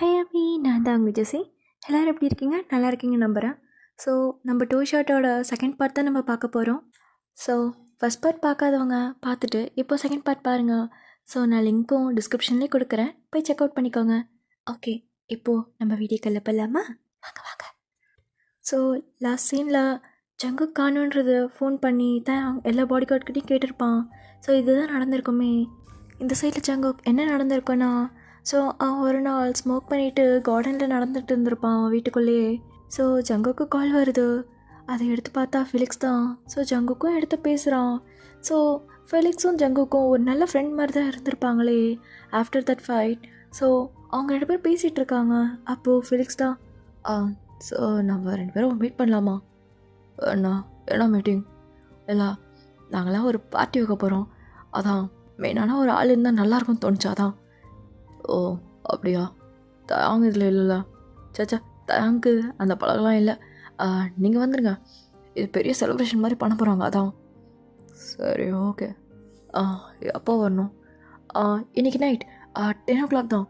Hi அபி, நான் தான் உங்கள் ஜெசி. எல்லோரும் எப்படி இருக்கீங்க? நல்லா இருக்கீங்க நம்புகிறேன். ஸோ நம்ம டூ ஷர்ட்டோட செகண்ட் பார்ட் தான் நம்ம பார்க்க போகிறோம். ஸோ ஃபஸ்ட் பார்ட் பார்க்காதவங்க பார்த்துட்டு இப்போ செகண்ட் பார்ட் பாருங்கள். ஸோ நான் லிங்க்கும் டிஸ்கிரிப்ஷன்லேயே கொடுக்குறேன், போய் செக் அவுட் பண்ணிக்கோங்க. ஓகே, இப்போது நம்ம வீடியோக்குள்ளே போகலாமா? வாங்க வாங்க. ஸோ லாஸ்ட் சீனில் ஜங்குக் காணுன்றது ஃபோன் பண்ணி தான் எல்லா பாடி கார்ட்கிட்டையும் கேட்டிருப்பான். ஸோ இதுதான் நடந்திருக்குமே. இந்த சைடில் ஜங்குக் என்ன நடந்திருக்குன்னா, ஸோ அவன் ஒரு நாள் ஸ்மோக் பண்ணிவிட்டு கார்டனில் நடந்துகிட்டு இருந்திருப்பான் அவன் வீட்டுக்குள்ளேயே. ஸோ ஜங்குக்கு கால் வருது. அதை எடுத்து பார்த்தா ஃபிலிக்ஸ் தான். ஸோ ஜங்குக்கும் எடுத்து பேசுகிறான். ஸோ ஃபிலிக்ஸும் ஜங்குக்கும் ஒரு நல்ல ஃப்ரெண்ட் மாதிரி தான் இருந்திருப்பாங்களே ஆஃப்டர் தட் ஃபைட். ஸோ அவங்க 2 பேர் பேசிகிட்டு இருக்காங்க. அப்போது ஃபிலிக்ஸ் தான், ஸோ நம்ம 2 பேரும் மீட் பண்ணலாமா? என்ன மீட்டிங்? இல்லை, நாங்களாம் ஒரு பார்ட்டி வைக்க போகிறோம், அதான் மெயினான ஒரு ஆள் இருந்தால் நல்லாயிருக்கும்னு தோணுச்சாதான். ஓ அப்படியா? தேங்க் இதில் இல்லைல்ல. சேச்சா, தேங்க்கு அந்த பழகலாம் இல்லை. நீங்கள் வந்துடுங்க, இது பெரிய செலிப்ரேஷன் மாதிரி பண்ண போகிறாங்க, அதான். சரி, ஓகே. எப்போ வரணும்? இன்றைக்கி நைட் 10 o'clock தான்.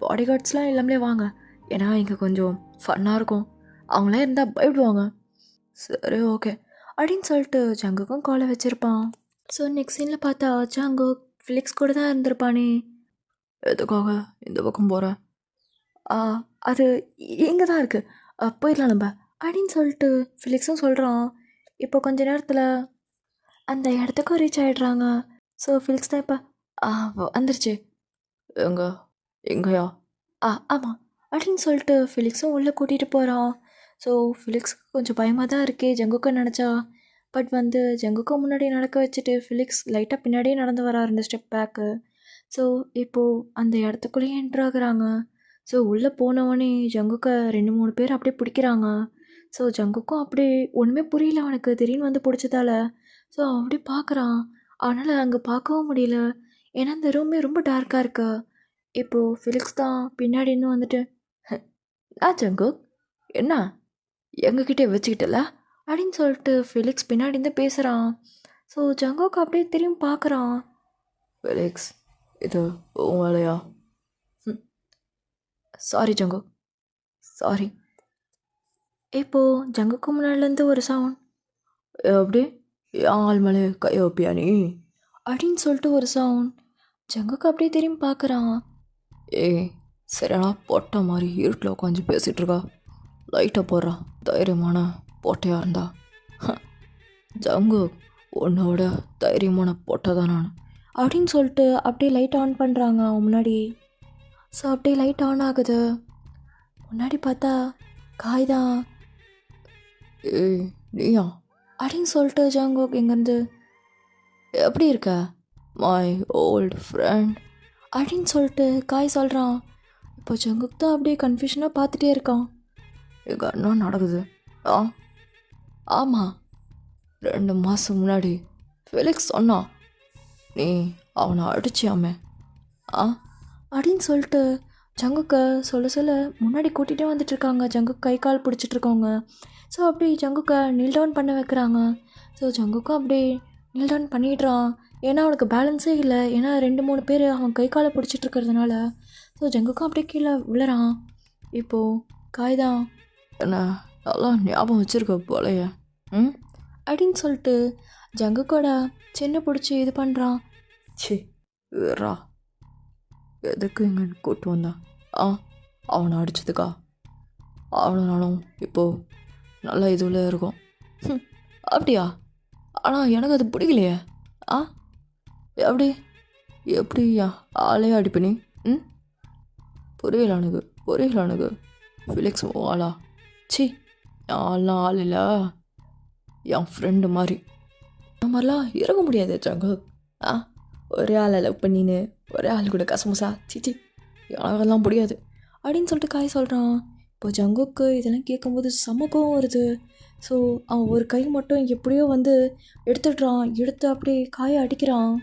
பாடி கார்ட்ஸ்லாம் இல்லாமலே வாங்க, ஏன்னா இங்கே கொஞ்சம் ஃபன்னாக இருக்கும், அவங்களே இருந்தால் பயப்படுவாங்க. சரி, ஓகே அப்படின்னு சொல்லிட்டு ஜங்குக்கும் காலை வச்சுருப்பான். ஸோ நெக்ஸ்ட் சீனில் பார்த்தா ஜங்கு ஃபிலிக்ஸ் கூட தான் இருந்திருப்பானே. எதுக்காக இந்த பக்கம் போகிறேன்? அது இங்கே தான் இருக்குது, போயிடலாம் நம்ம அப்படின்னு சொல்லிட்டு ஃபிலிக்ஸும் சொல்கிறான். இப்போ கொஞ்ச நேரத்தில் அந்த இடத்துக்கும் ரீச் ஆகிடுறாங்க. ஸோ ஃபிலிக்ஸ் தான் இப்போ வந்துருச்சு. எங்கேயா? ஆமாம் அப்படின்னு சொல்லிட்டு ஃபிலிக்ஸும் உள்ளே கூட்டிகிட்டு போகிறான். ஸோ ஃபிலிக்ஸுக்கு கொஞ்சம் பயமாக தான் இருக்கே ஜங்குக்கு நினச்சா. பட் ஜங்குக்கு முன்னாடி நடக்க வச்சுட்டு ஃபிலிக்ஸ் லைட்டாக பின்னாடியே நடந்து வரா 2 ஸ்டெப் பேக்கு. ஸோ இப்போது அந்த இடத்துக்குள்ளேயே என்ட்ராகிறாங்க. ஸோ உள்ளே போனவொடனே ஜங்குக்கை 2-3 பேர் அப்படியே பிடிக்கிறாங்க. ஸோ ஜங்குக்கும் அப்படியே ஒன்றுமே புரியல அவனுக்கு, திடீர்னு பிடிச்சதால. ஸோ அவன் அப்படியே பார்க்குறான், அவனால் அங்கே பார்க்கவும் முடியல, ஏன்னா அந்த ரூமே ரொம்ப டார்க்காக இருக்கு. இப்போது ஃபிலிக்ஸ் தான் பின்னாடி இன்னும் ஜங்குக் என்ன எங்ககிட்டே வச்சுக்கிட்டல அப்படின்னு சொல்லிட்டு ஃபிலிக்ஸ் பின்னாடி இருந்து பேசுகிறான். ஸோ ஜங்குக் அப்படியே திரும்பி பார்க்குறான். ஃபிலிக்ஸ், இது உன் வேலையா? Sorry Jungkook, sorry. இப்போது ஜங்குக்கு முன்னாடிலேருந்து ஒரு சவுண்ட், எப்படி ஆள் மேலே கை வைப்பியா நீ அப்படின்னு சொல்லிட்டு ஒரு சவுண்ட். ஜங்குக்கு அப்படியே திரும்பி பார்க்குறான். சரியானா பொட்டை மாதிரி இருட்டில் உட்காந்து பேசிகிட்டு இருக்கா, லைட்டாக போடுறான், தைரியமான பொட்டையாக இருந்தா. ஜங்கு, உன்னோட தைரியமான பொட்டை தான் நான் அப்படின்னு சொல்லிட்டு அப்படியே லைட் ஆன் பண்ணுறாங்க அவன் முன்னாடி. ஸோ அப்படியே லைட் ஆன் ஆகுது. முன்னாடி பார்த்தா காய் தான். நீயா அப்படின்னு சொல்லிட்டு ஜங்குக் இங்கேருந்து, எப்படி இருக்க மை ஓல்டு ஃப்ரெண்ட் அப்படின்னு சொல்லிட்டு காய் சொல்கிறான். இப்போ ஜங்குக் தான் அப்படியே கன்ஃபியூஷனாக பார்த்துட்டே இருக்கான். எங்கள் என்ன நடக்குது? ஆமாம், 2 மாதம் முன்னாடி ஃபிலிக்ஸ் சொன்னான் நீ அவனை அடிச்சியாமே அப்படின்னு சொல்லிட்டு ஜங்குக்கை சொல்ல முன்னாடி கூட்டிகிட்டே வந்துட்டுருக்காங்க. ஜங்குக் கை கால் பிடிச்சிட்ருக்கவங்க. ஸோ அப்படி ஜங்குக்கை நீல் டவுன் பண்ண வைக்கிறாங்க. ஸோ ஜங்குக்கும் அப்படியே நீல் டவுன் பண்ணிடுறான், ஏன்னா அவனுக்கு பேலன்ஸே இல்லை, ஏன்னா 2-3 பேர் அவன் கை காலை பிடிச்சிட்ருக்கிறதுனால. ஸோ ஜங்குக்கும் அப்படியே கீழே விழுறான். இப்போது காய்தான், என்ன நல்லா ஞாபகம் வச்சுருக்க போலையே அப்படின்னு சொல்லிட்டு ஜங்குக்கோட சின்ன பிடிச்சி இது பண்ணுறான். வேறா எதுக்கு இங்கே கூப்பிட்டு வந்தான்? அவனை அடிச்சதுக்கா? அவனாலும் இப்போது நல்லா இதுவில் இருக்கும். அப்படியா? ஆனால் எனக்கு அது பிடிக்கலையே. எப்படியா ஆளே அடிப்பனி? புரியல எனக்கு. ஃபிலிக்ஸ் ஆளா? ஆள்லாம் ஆள் இல்லை, என் ஃப்ரெண்டு மாதிரி. அந்த மாதிரிலாம் இருக்க முடியாது ஜங்கு. ஒரே ஆளை லவ் பண்ணின்னு ஒரே ஆள் கூட கசமுசா சிச்சி எனக்கெல்லாம் முடியாது அப்படின்னு சொல்லிட்டு காய் சொல்கிறான். இப்போ ஜங்குக்கு இதெல்லாம் கேட்கும்போது சமக்கம் வருது. ஸோ அவன் ஒரு கை மட்டும் எப்படியோ எடுத்துடுறான், எடுத்து அப்படியே காயை அடிக்கிறான்.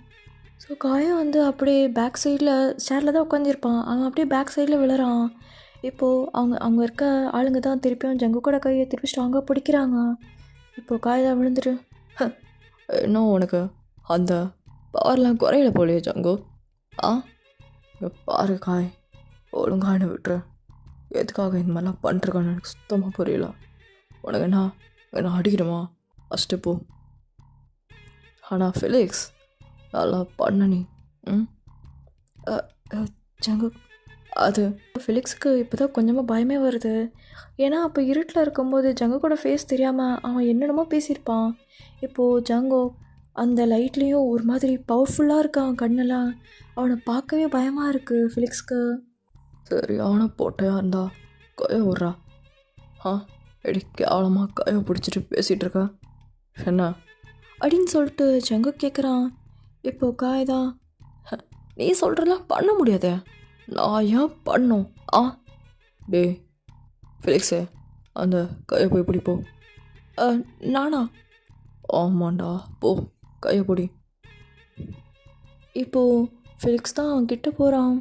ஸோ காயை அப்படியே பேக் சைடில் சேரில் தான் உட்காந்துருப்பான், அவன் அப்படியே பேக் சைடில் விழுறான். இப்போது அவங்க இருக்க ஆளுங்க தான் திருப்பியும் ஜங்குக்கோட கையை திருப்பி ஸ்ட்ராங்காக பிடிக்கிறாங்க. இப்போது காய் தான் விழுந்துட்டு, இன்னும் உனக்கு அந்த பவர்லாம் குறையில போலையே ஜங்கு. இங்கே பாரு காய், ஒழுங்கா என்னை விட்டுரு. எதுக்காக இந்த மாதிரிலாம் பண்ணிருக்கான்னு எனக்கு சுத்தமாக புரியல. உனக்கு என்ன அடிக்கணுமா? ஃபஸ்ட்டு போ. ஆனால் ஃபெலிக்ஸ் நல்லா பண்ண நீ. ம் ஜங்குக், அது ஃபெலிக்ஸுக்கு இப்போ தான் கொஞ்சமாக பயமே வருது. ஏன்னா அப்போ இருட்டில் இருக்கும்போது ஜங்குக்கோட ஃபேஸ் தெரியாமல் அவன் என்னென்னமோ பேசியிருப்பான். இப்போது ஜங்கோ அந்த லைட்லேயும் ஒரு மாதிரி பவர்ஃபுல்லாக இருக்கான் கண்ணெல்லாம். அவனை பார்க்கவே பயமாக இருக்குது ஃபெலிக்ஸ்க்கு. சரியான போட்டையாக இருந்தா கையை விட்றா. எடி கேவலமாக கையை பிடிச்சிட்டு பேசிகிட்டு இருக்கா என்ன அப்படின்னு சொல்லிட்டு ஜங்கு கேட்குறான். இப்போ காய் தான், நீ சொல்கிறலாம் பண்ண முடியாதே, நான் ஏன் பண்ணும்? டே ஃபெலிக்ஸு, அந்த கையை போய் பிடிப்போ. நானா? ஆமாண்டா, போ கையை பிடி. இப்போது ஃபெலிக்ஸ் தான் அவன் கிட்ட போகிறான்.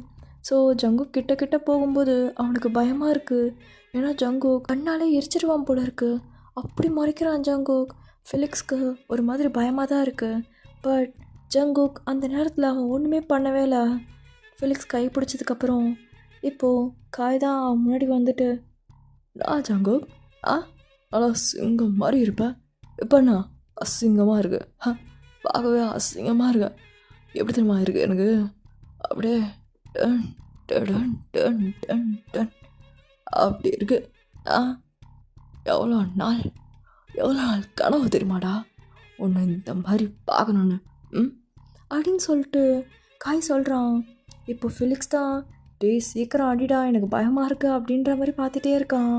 ஸோ ஜங்கு கிட்ட போகும்போது அவனுக்கு பயமாக இருக்குது. ஏன்னா ஜங்கு கண்ணாலே எரிச்சிருவான் போல இருக்குது. அப்படி மறைக்கிறான் ஜங்குக். ஃபெலிக்ஸ்க்கு ஒரு மாதிரி பயமாக தான் இருக்குது. பட் ஜங்குக் அந்த நேரத்தில் அவன் ஒன்றுமே பண்ணவே இல்லை. ஃபெலிக்ஸ் கை பிடிச்சதுக்கப்புறம் இப்போது காய் தான் அவன் முன்னாடி வந்துட்டு, நான் ஜங்குக் நல்லா சிங்கம் மாதிரி இருப்பேன், இப்போ நான் அசிங்கமாக இருக்கு. பார்க்கவே அசிங்கமாக இருக்கு. எப்படி தெரியுமா இருக்குது எனக்கு? அப்படியே done done done done done அப்படி இருக்கு. எவ்வளோ நாள் கனவு தெரியுமாடா ஒன்று இந்த மாதிரி பார்க்கணுன்னு அப்படின்னு சொல்லிட்டு காய் சொல்கிறான். இப்போ ஃபெலிக்ஸ் தான், டே சீக்கிரம் அடிடா எனக்கு பயமாக இருக்கு அப்படின்ற மாதிரி பார்த்துட்டே இருக்கான்.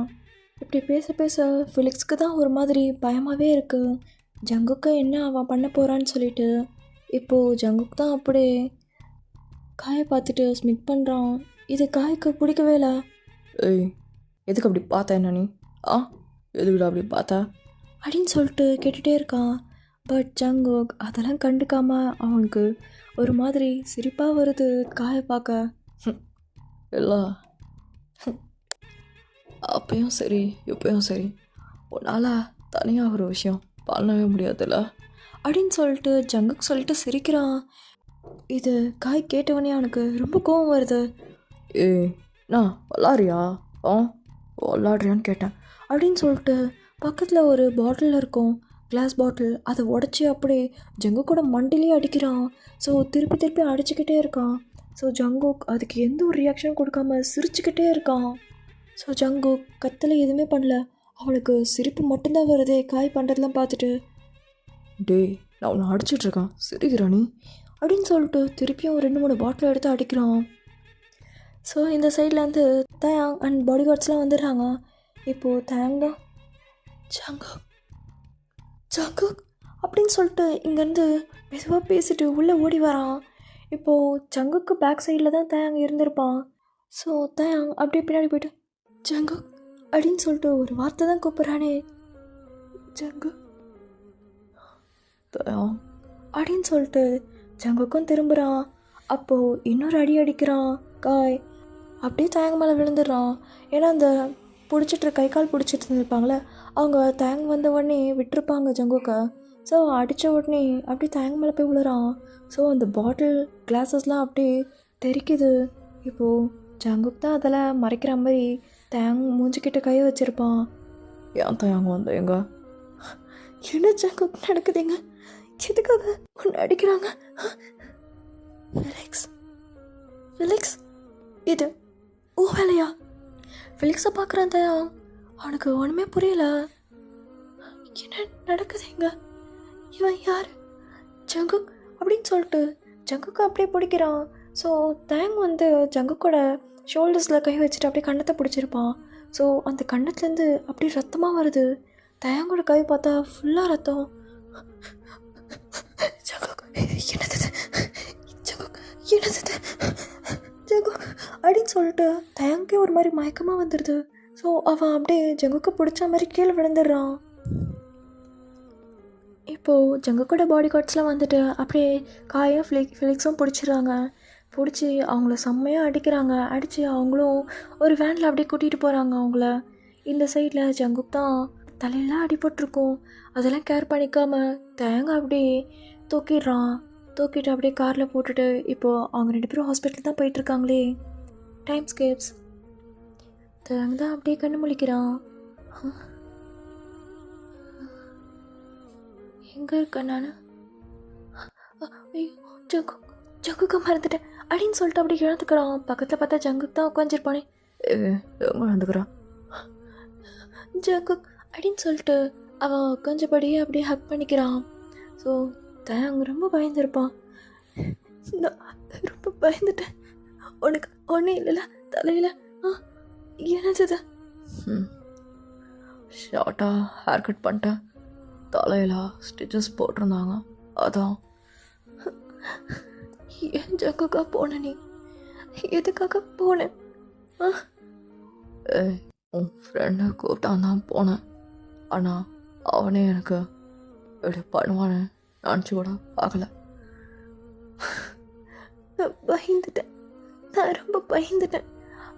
இப்படி பேச ஃபெலிக்ஸ்க்கு தான் ஒரு மாதிரி பயமாகவே இருக்குது. ஜங்குக்கு என்ன அவன் பண்ண போகிறான்னு சொல்லிட்டு. இப்போது ஜங்குக்கு தான் அப்படியே காயை பார்த்துட்டு ஸ்மிக் பண்ணுறான். இது காய்க்கு பிடிக்கவே இல்லை. ஏய், எதுக்கு அப்படி பார்த்தா என்ன நீ? எதுக்குடா அப்படி பார்த்தா அப்படின்னு சொல்லிட்டு கேட்டுகிட்டே இருக்கான். பட் ஜங்குக் அதெல்லாம் கண்டுக்காமல் அவனுக்கு ஒரு மாதிரி சிரிப்பாக வருது காயை பார்க்க. எல்லாம் அப்பயும் சரி இப்பயும் சரி, உன்னால் தனியாக ஒரு விஷயம் பண்ணவே முடியாதுல்ல அப்படின்னு சொல்லிட்டு ஜங்குக் சொல்லிட்டு சிரிக்கிறான். இது காய் கேட்டவனே அவனுக்கு ரொம்ப கோவம் வருது. நான் விளாட்றியா? விளாட்றியான்னு கேட்டேன் அப்படின்னு சொல்லிட்டு பக்கத்தில் ஒரு பாட்டில் இருக்கும், கிளாஸ் பாட்டில். அதை உடச்சி அப்படியே ஜங்குக்கோட மண்டிலே அடிக்கிறான். ஸோ திருப்பி அடிச்சுக்கிட்டே இருக்கான். ஸோ ஜங்குக் அதுக்கு எந்த ஒரு ரியாக்ஷனும் கொடுக்காம சிரிச்சுக்கிட்டே இருக்கான். ஸோ ஜங்குக் கத்தலை எதுவுமே பண்ணல, அவனுக்கு சிரிப்பு மட்டும்தான் வருது காய் பண்ணுறதுலாம் பார்த்துட்டு. டே, நான் அவனை அடிச்சிட்ருக்கான், சிரிக்கிறா நீ அப்படின்னு சொல்லிட்டு திருப்பியும் 2-3 பாட்டில் எடுத்து அடிக்கிறான். ஸோ இந்த சைட்லேருந்து தயாங் அண்ட் பாடி கார்ட்ஸ்லாம் வந்துடுறாங்க. இப்போது தயாங் தான், ஜங்குக் அப்படின்னு சொல்லிட்டு இங்கேருந்து மெதுவாக பேசிட்டு உள்ளே ஓடி வரான். இப்போது ஜங்குக்கு பேக் சைடில் தான் தயாங் இருந்திருப்பான். ஸோ தயாங் அப்படியே பின்னாடி போய்ட்டு ஜங்குக் அப்படின்னு சொல்லிட்டு ஒரு வார்த்தை தான் கூப்பிட்றானே, ஜங்குக் தயாங் அப்படின்னு சொல்லிட்டு ஜங்குக்கும் திரும்புகிறான். அப்போது இன்னொரு அடி அடிக்கிறான் காய். அப்படியே தயாங் மேலே விழுந்துடுறான். ஏன்னா அந்த கை கால் பிடிச்சிட்டு இருந்திருப்பாங்களே, அவங்க தயாங் வந்த உடனே விட்டுருப்பாங்க ஜங்குக்கை. ஸோ அடித்த உடனே அப்படியே தயாங் மேலே போய் விழுறான். ஸோ அந்த பாட்டில் கிளாஸஸ்லாம் அப்படியே தெரிக்குது. இப்போது ஜங்குக் தான் அதெல்லாம் மறைக்கிற மாதிரி தயாங் மூஞ்சிக்கிட்ட கையை வச்சுருப்பான். ஏன் தயாங் வந்த எங்க? என்ன ஜங்குக் நடக்குதுங்க? எதுக்காக ஒன்று அடிக்கிறாங்க? ஃபெலிக்ஸ் இது ஓ வேலையா? ஃபெலிக்ஸை பார்க்குறான் தயாங். அவனுக்கு ஒன்றுமே புரியல. என்ன நடக்குதுங்க? இவன் யார்? ஜங்குக் அப்படின்னு சொல்லிட்டு ஜங்குக்கு அப்படியே பிடிக்கிறான். ஸோ தயாங் வந்து ஜங்குக்கோட ஷோல்டர்ஸில் கை வச்சுட்டு அப்படியே கண்ணத்தை பிடிச்சிருப்பான். ஸோ அந்த கண்ணத்துலேருந்து அப்படியே ரத்தமாக வருது. தயாங்கோட கை பார்த்தா ஃபுல்லாக ரத்தம். ஜங்குக் அப்படின்னு சொல்லிட்டு தயாங்கே ஒரு மாதிரி மயக்கமாக வந்துடுது. ஸோ அவன் அப்படியே ஜங்குக்கு பிடிச்ச மாதிரி கீழே விழுந்துடுறான். இப்போது ஜங்குக்கோட பாடி கார்ட்ஸ்லாம் வந்துட்டு அப்படியே காயும் ஃபெலிக்ஸும் பிடிச்சிடுறாங்க. பிடிச்சி அவங்கள செம்மையாக அடிக்கிறாங்க. அடித்து அவங்களும் ஒரு வேனில் அப்படியே கூட்டிகிட்டு போகிறாங்க அவங்கள. இந்த சைடில் ஜங்குக் தான் தலையெல்லாம் அடிபட்டிருக்கும். அதெல்லாம் கேர் பண்ணிக்காமல் தயங்க அப்படியே தூக்கிட்டு அப்படியே காரில் போட்டுட்டு இப்போது அவங்க 2 பேரும் ஹாஸ்பிட்டல் தான் போயிட்டுருக்காங்களே. Time scapes. தயங்க தான் அப்படியே கண்ணு முழிக்கிறான். எங்கே இருக்கேன் நான்? ஐயோ, ஜங்குக்கு மறந்துட்டேன் அப்படின்னு சொல்லிட்டு அப்படி இழந்துக்கிறான். பக்கத்தில் பார்த்தா ஜங்குக்கு தான் உட்காந்துருப்பானே. எங்கே இழந்துக்கிறான்? ஜங்குக் அப்படின்னு சொல்லிட்டு அவன் உட்காந்தபடியே அப்படியே ஹக் பண்ணிக்கிறான். ஸோ தயங்க ரொம்ப பயந்துருப்பான். நான் ரொம்ப பயந்துட்டேன். உனக்கு ஒன்றும் இல்லைல்ல தலையில்? என்னது? ஷார்ட்டாக ஹேர் கட் பண்ணிட்டேன். தலையில் ஸ்டிச்சஸ் போட்டிருந்தாங்க, அதான். ஏன் ஜங்குக்கா போன நீ? எதுக்காக போனேன்? ஏய், உன் ஃப்ரெண்டை கூப்பிட்டான் தான் போனேன். ஆனால் அவனே எனக்கு இப்படி பண்ணுவானு நினச்சி கூட பார்க்கல. நான் பயந்துட்டேன், நான் ரொம்ப பயந்துட்டேன்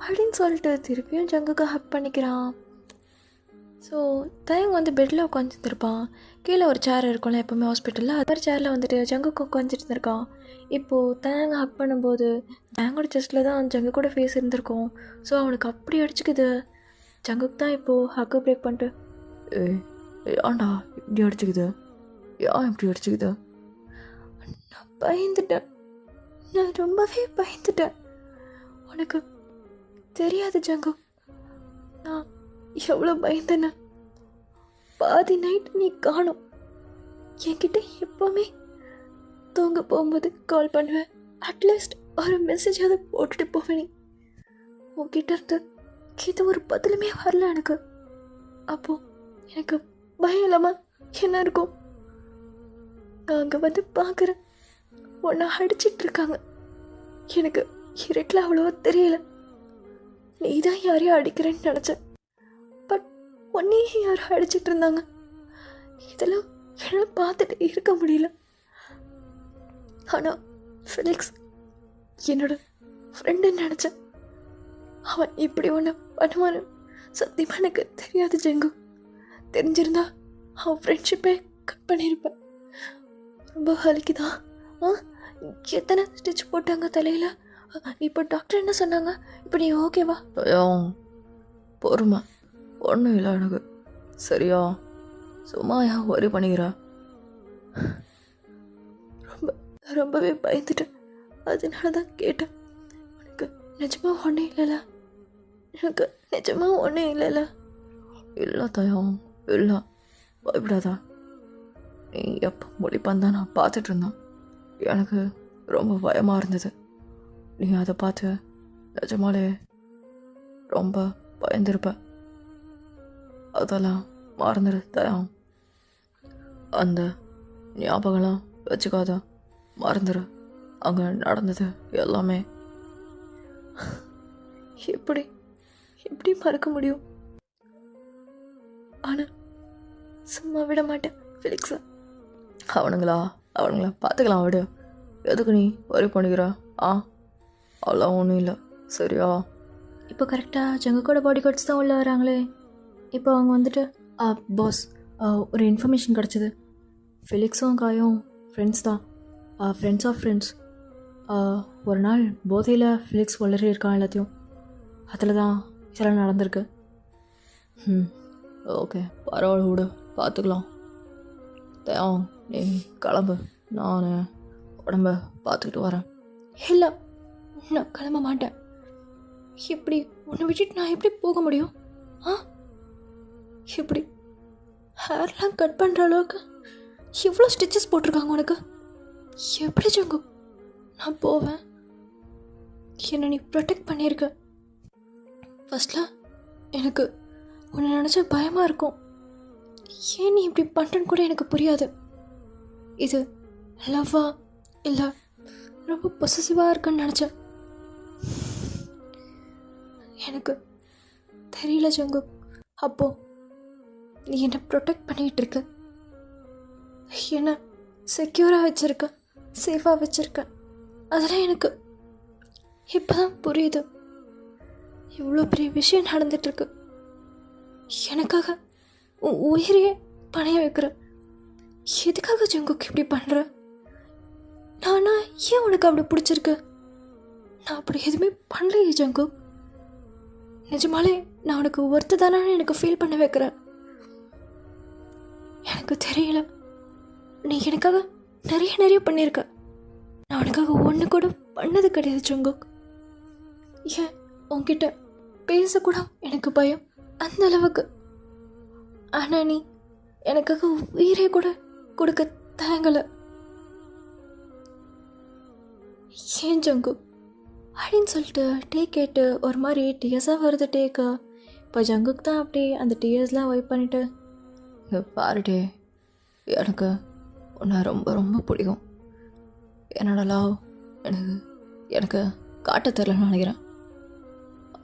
அப்படின்னு சொல்லிட்டு திருப்பியும் ஜங்குக்கா ஹக் பண்ணிக்கிறான். ஸோ தயங்க வந்து பெட்டில் உட்காந்துருப்பான். கீழே ஒரு சேர் இருக்கும்ல எப்போவுமே ஹாஸ்பிட்டலில், அது மாதிரி சேரில் வந்துட்டு ஜங்குக்கு உட்காந்துட்டு இருந்திருக்கான். இப்போது தயங்க ஹக் பண்ணும்போது தயங்கோட செஸ்ட்டில் தான் ஜங்கு கூட ஃபேஸ் இருந்திருக்கும். ஸோ அவனுக்கு அப்படி அடிச்சுக்குது. ஜங்குக்கு தான் இப்போது ஹக்கு பிரேக் பண்ணிட்டு, ஏய் ஏன்டா இப்படி அடிச்சுக்குது? ஏன் இப்படி அடிச்சுக்குது? நான் பயந்துட்டேன், நான் ரொம்பவே பயந்துட்டேன். உனக்கு தெரியாது ஜங்கு, நான் எவ்வளோ பயந்தேன்னு. பாதி நைட் நீ காணும். என்கிட்ட எப்போவுமே தூங்க போகும்போது கால் பண்ணுவேன். அட்லீஸ்ட் ஒரு மெசேஜ் அதை போட்டுட்டு போவேன். நீ உன்கிட்ட இருந்து இது ஒரு பதிலுமே வரல எனக்கு. அப்போது எனக்கு பயம் இல்லாமல் என்ன இருக்கும்? நான் அங்கே வந்து பார்க்குறேன், உன்னை அடிச்சிட்டு இருக்காங்க. எனக்கு இருட்டில் அவ்வளோவா தெரியல. நீ தான் யாரையும் அடிக்கிறேன்னு நினச்சேன். பட் உன்னையே யாரும் அடிச்சிட்டு இருந்தாங்க. இதெல்லாம் என்னால் பார்த்துட்டு இருக்க முடியல. ஆனால் ஃபெலிக்ஸ் என்னோட ஃப்ரெண்டுன்னு நினச்சேன். அவன் இப்படி ஒன்று பண்ணுவான்னு சத்தியமாக எனக்கு தெரியாது ஜங்கு. தெரிஞ்சிருந்தா அவன் ஃப்ரெண்ட்ஷிப்பே கட் பண்ணியிருப்பேன். ரொம்ப வலிக்குதான். எத்தனை ஸ்டிச் போட்டாங்க தலையில்? இப்போ டாக்டர் என்ன சொன்னாங்க? இப்போ நீ ஓகேவா? பொறுமை, ஒன்றும் இல்லை எனக்கு. சரியா? சும்மா ஏன் ஒரே பண்ணிக்கிற? ரொம்பவே பயந்துட்டேன், அதனால தான் கேட்டேன். எனக்கு நிஜமாக ஒன்றும் இல்லைல்ல? எனக்கு நிஜமாக ஒன்றும் இல்லைல்ல? இல்லை தயம், இல்லை, பயப்படாதா. நீ எப்போ முடிப்பான்னு தான் நான் பார்த்துட்டு இருந்தேன். எனக்கு ரொம்ப பயமாக இருந்தது. நீ அதை பார்த்து நிஜமாலே ரொம்ப பயந்துருப்ப. அதெல்லாம் மறந்துடு தயம். அந்த ஞாபகம்லாம் வச்சுக்காத, மறந்துடு. அங்கே நடந்தது எல்லாமே. எப்படி எப்படி மறக்க முடியும்? ஆனால் சும்மா விட மாட்டேன் ஃபெலிக்ஸை. அவனுங்களா பார்த்துக்கலாம், விடு. எதுக்கு நீ ஒரே பண்ணிக்கிற? அவ்வளோ ஒன்றும் இல்லை, சரியா? இப்போ கரெக்டாக ஜங்குக்கோட பாடி கார்ட்ஸ் தான் உள்ளே வராங்களே. இப்போ அவங்க வந்துட்டு, பாஸ், ஒரு இன்ஃபர்மேஷன் கிடச்சிது. ஃபெலிக்ஸும் காயும் ஃப்ரெண்ட்ஸ் தான், ஃப்ரெண்ட்ஸ் ஆஃப் ஃப்ரெண்ட்ஸ். ஒரு நாள் போதையில் ஃபெலிக்ஸ் வளரி இருக்கான் எல்லாத்தையும். அதில் தான் இதெல்லாம் நடந்திருக்கு. ஓகே, பரவாயில்ல, விடு, பார்த்துக்கலாம். தயம், நீ கிளம்பு, நான் உடம்ப பார்த்துக்கிட்டு வரேன். இல்லை, நான் கிளம்ப மாட்டேன். எப்படி உன்னை விட்டுட்டு நான் எப்படி போக முடியும்? எப்படி ஹேர்லாம் கட் பண்ணுற அளவுக்கு எவ்வளோ ஸ்டிச்சஸ் போட்டிருக்காங்க உனக்கு? எப்படி ஜங்கு நான் போவேன்? என்னை நீ ப்ரொடெக்ட் பண்ணியிருக்க. ஃபஸ்ட்டில் எனக்கு உன்னை நினச்சா பயமாக இருக்கும். ஏன் நீ இப்படி பண்ணுறன்னு கூட எனக்கு புரியாது. இது லவ்வா இல்லை ரொம்ப பொசசிவாக இருக்குன்னு நினச்சேன். எனக்கு தெரியல ஜங்கு. அப்போது நீ என்னை ப்ரொடெக்ட் பண்ணிகிட்டு இருக்க, என்னை செக்யூராக வச்சுருக்க, சேஃபாக வச்சுருக்க. அதெல்லாம் எனக்கு இப்போ தான் புரியுது. இவ்வளோ பெரிய விஷயம் நடந்துகிட்ருக்கு. எனக்காக உன் உயிரையே பணைய வைக்கிற. எதுக்காக ஜங்குக்கு இப்படி பண்ணுற? நானா ஏன் உனக்கு அப்படி பிடிச்சிருக்கு? நான் அப்படி எதுவுமே பண்ணலையே ஜங்குக். நிஜமாலே நான் உனக்கு ஒருத்த தானே எனக்கு ஃபீல் பண்ண வைக்கிறேன். எனக்கு தெரியல, நீ எனக்காக நிறைய நிறைய பண்ணியிருக்க. நான் உனக்காக ஒன்று கூட பண்ணது கிடையாது ஜங்குக். ஏன் உன்கிட்ட பேசக்கூட எனக்கு பயம் அந்த அளவுக்கு. ஆனால் நீ எனக்காக உயிரே கூட கொடுக்க தயங்கலை. ஏன் ஜங்குக் அப்படின்னு சொல்லிட்டு டீ கேட்டு ஒரு மாதிரி டியர்ஸாக வருது டேக்கு. இப்போ ஜங்குக் தான் அப்படி அந்த டியர்ஸ்லாம் வைப் பண்ணிட்டு, இங்கே பாருடே, எனக்கு உன்னை ரொம்ப ரொம்ப பிடிக்கும். என்னோட லவ் எனக்கு எனக்கு காட்ட தெரிலன்னு நினைக்கிறேன்.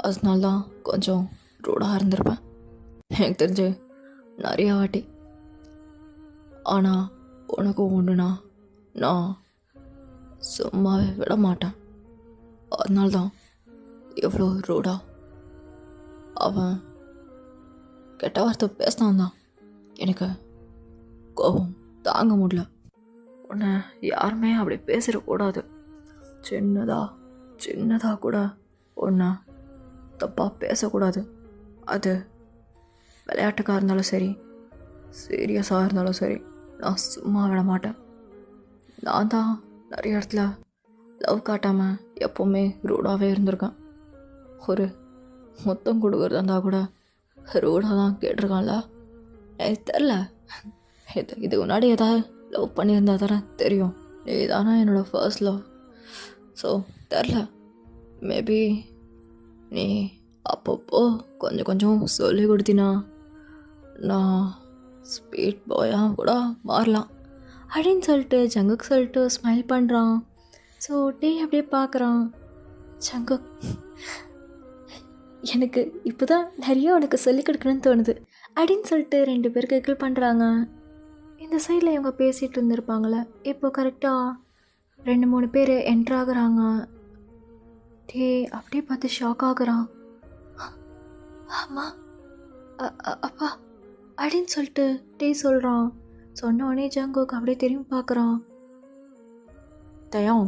அதனால தான் கொஞ்சம் ரூடாக இருந்திருப்பேன் எனக்கு தெரிஞ்சு நிறையா வாட்டி. ஆனால் உனக்கு ஒன்றுனா நான் சும்மாவே விட மாட்டேன். அதனால்தான் எவ்வளோ ரூடா அவன் கெட்ட வார்த்தை பேசினான் தான் எனக்கு கோபம் தாங்க முடியல. உன்னை யாருமே அப்படி பேசிடக்கூடாது. சின்னதாக கூட உன்னை தப்பாக பேசக்கூடாது. அது விளையாட்டுக்காக இருந்தாலும் சரி, சீரியஸாக இருந்தாலும் சரி, நான் சும்மா விட மாட்டேன். நான் தான் நிறைய இடத்துல லவ் காட்டாமல் எப்போவுமே ரூடாகவே இருந்திருக்கேன். ஒரு மொத்தம் கொடுக்குறதா இருந்தால் கூட ரூடாக தான் கேட்டிருக்கான்ல. எனக்கு தெரில, இதுக்கு முன்னாடி ஏதாவது லவ் பண்ணியிருந்தா தானே தெரியும். நீ தானே என்னோடய ஃபர்ஸ்ட் லவ். ஸோ தெரில, மேபி நீ அப்பப்போ கொஞ்சம் கொஞ்சம் சொல்லி கொடுத்தினா நான் ஸ்பீட் பாயாக கூட மாறலாம் அப்படின்னு சொல்லிட்டு ஜங்குக் சொல்லிட்டு ஸ்மைல் பண்ணுறான். ஸோ டே அப்படியே பார்க்குறான். ஜங்குக், எனக்கு இப்போ தான் நிறைய உனக்கு சொல்லிக் கொடுக்கணும்னு தோணுது அப்படின்னு சொல்லிட்டு 2 பேர் கிக்கிள் பண்ணுறாங்க. இந்த சைடில் இவங்க பேசிகிட்டு இருந்திருப்பாங்களே, இப்போ கரெக்டாக 2-3 பேர் என்ட்ரு ஆகுறாங்க. டே அப்படியே பார்த்து ஷாக் ஆகுறான். ஆமாம் அப்பா அப்படின்னு சொல்லிட்டு டே சொல்கிறான். சொன்ன உடனே ஜங்குக் அப்படியே திரும்பி பார்க்குறான். தயம்,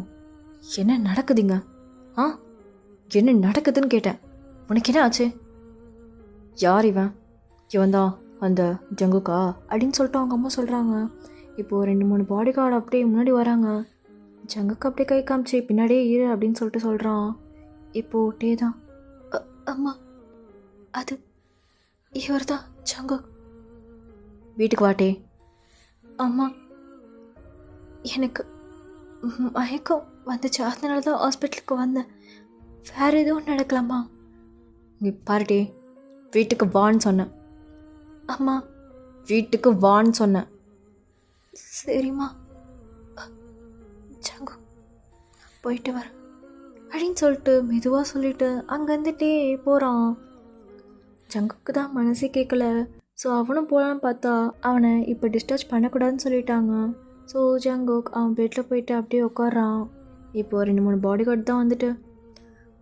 என்ன நடக்குதுங்க? என்ன நடக்குதுன்னு கேட்டேன். உனக்கு என்ன ஆச்சு? யார் இவன்? இவன் தான் அந்த ஜங்குக்கா அப்படின்னு சொல்லிட்டு அவங்க அம்மா சொல்கிறாங்க. இப்போது 2-3 பாடி கார்டு அப்படியே முன்னாடி வராங்க. ஜங்குக்கு அப்படியே கை காமிச்சு பின்னாடியே இரு அப்படின்னு சொல்லிட்டு சொல்கிறான். இப்போது டே தான், அம்மா அது இவர் தான் ஜங்குக். வீட்டுக்கு வாட்டே. அம்மா எனக்கு மயக்கம் வந்துச்சு, அதனால தான் ஹாஸ்பிட்டலுக்கு வந்தேன். வேறு எதுவும் நடக்கலாமா? இங்கே பாருட்டே, வீட்டுக்கு வான்னு சொன்னேன். அம்மா வீட்டுக்கு வான்னு சொன்னேன். சரிம்மா ஜங்கு போயிட்டு வரேன் அப்படின்னு சொல்லிட்டு மெதுவாக சொல்லிட்டு அங்கேருந்துட்டே போகிறான். ஜங்குக்கு தான் மனசே கேட்கல. ஸோ அவனும் போகலான்னு பார்த்தா அவனை இப்போ டிஸ்சார்ஜ் பண்ணக்கூடாதுன்னு சொல்லிட்டாங்க. ஸோ ஜங்குக் அவன் பெட்டில் போயிட்டு அப்படியே உட்காடுறான். இப்போது 2-3 பாடி கார்டு தான் வந்துட்டு,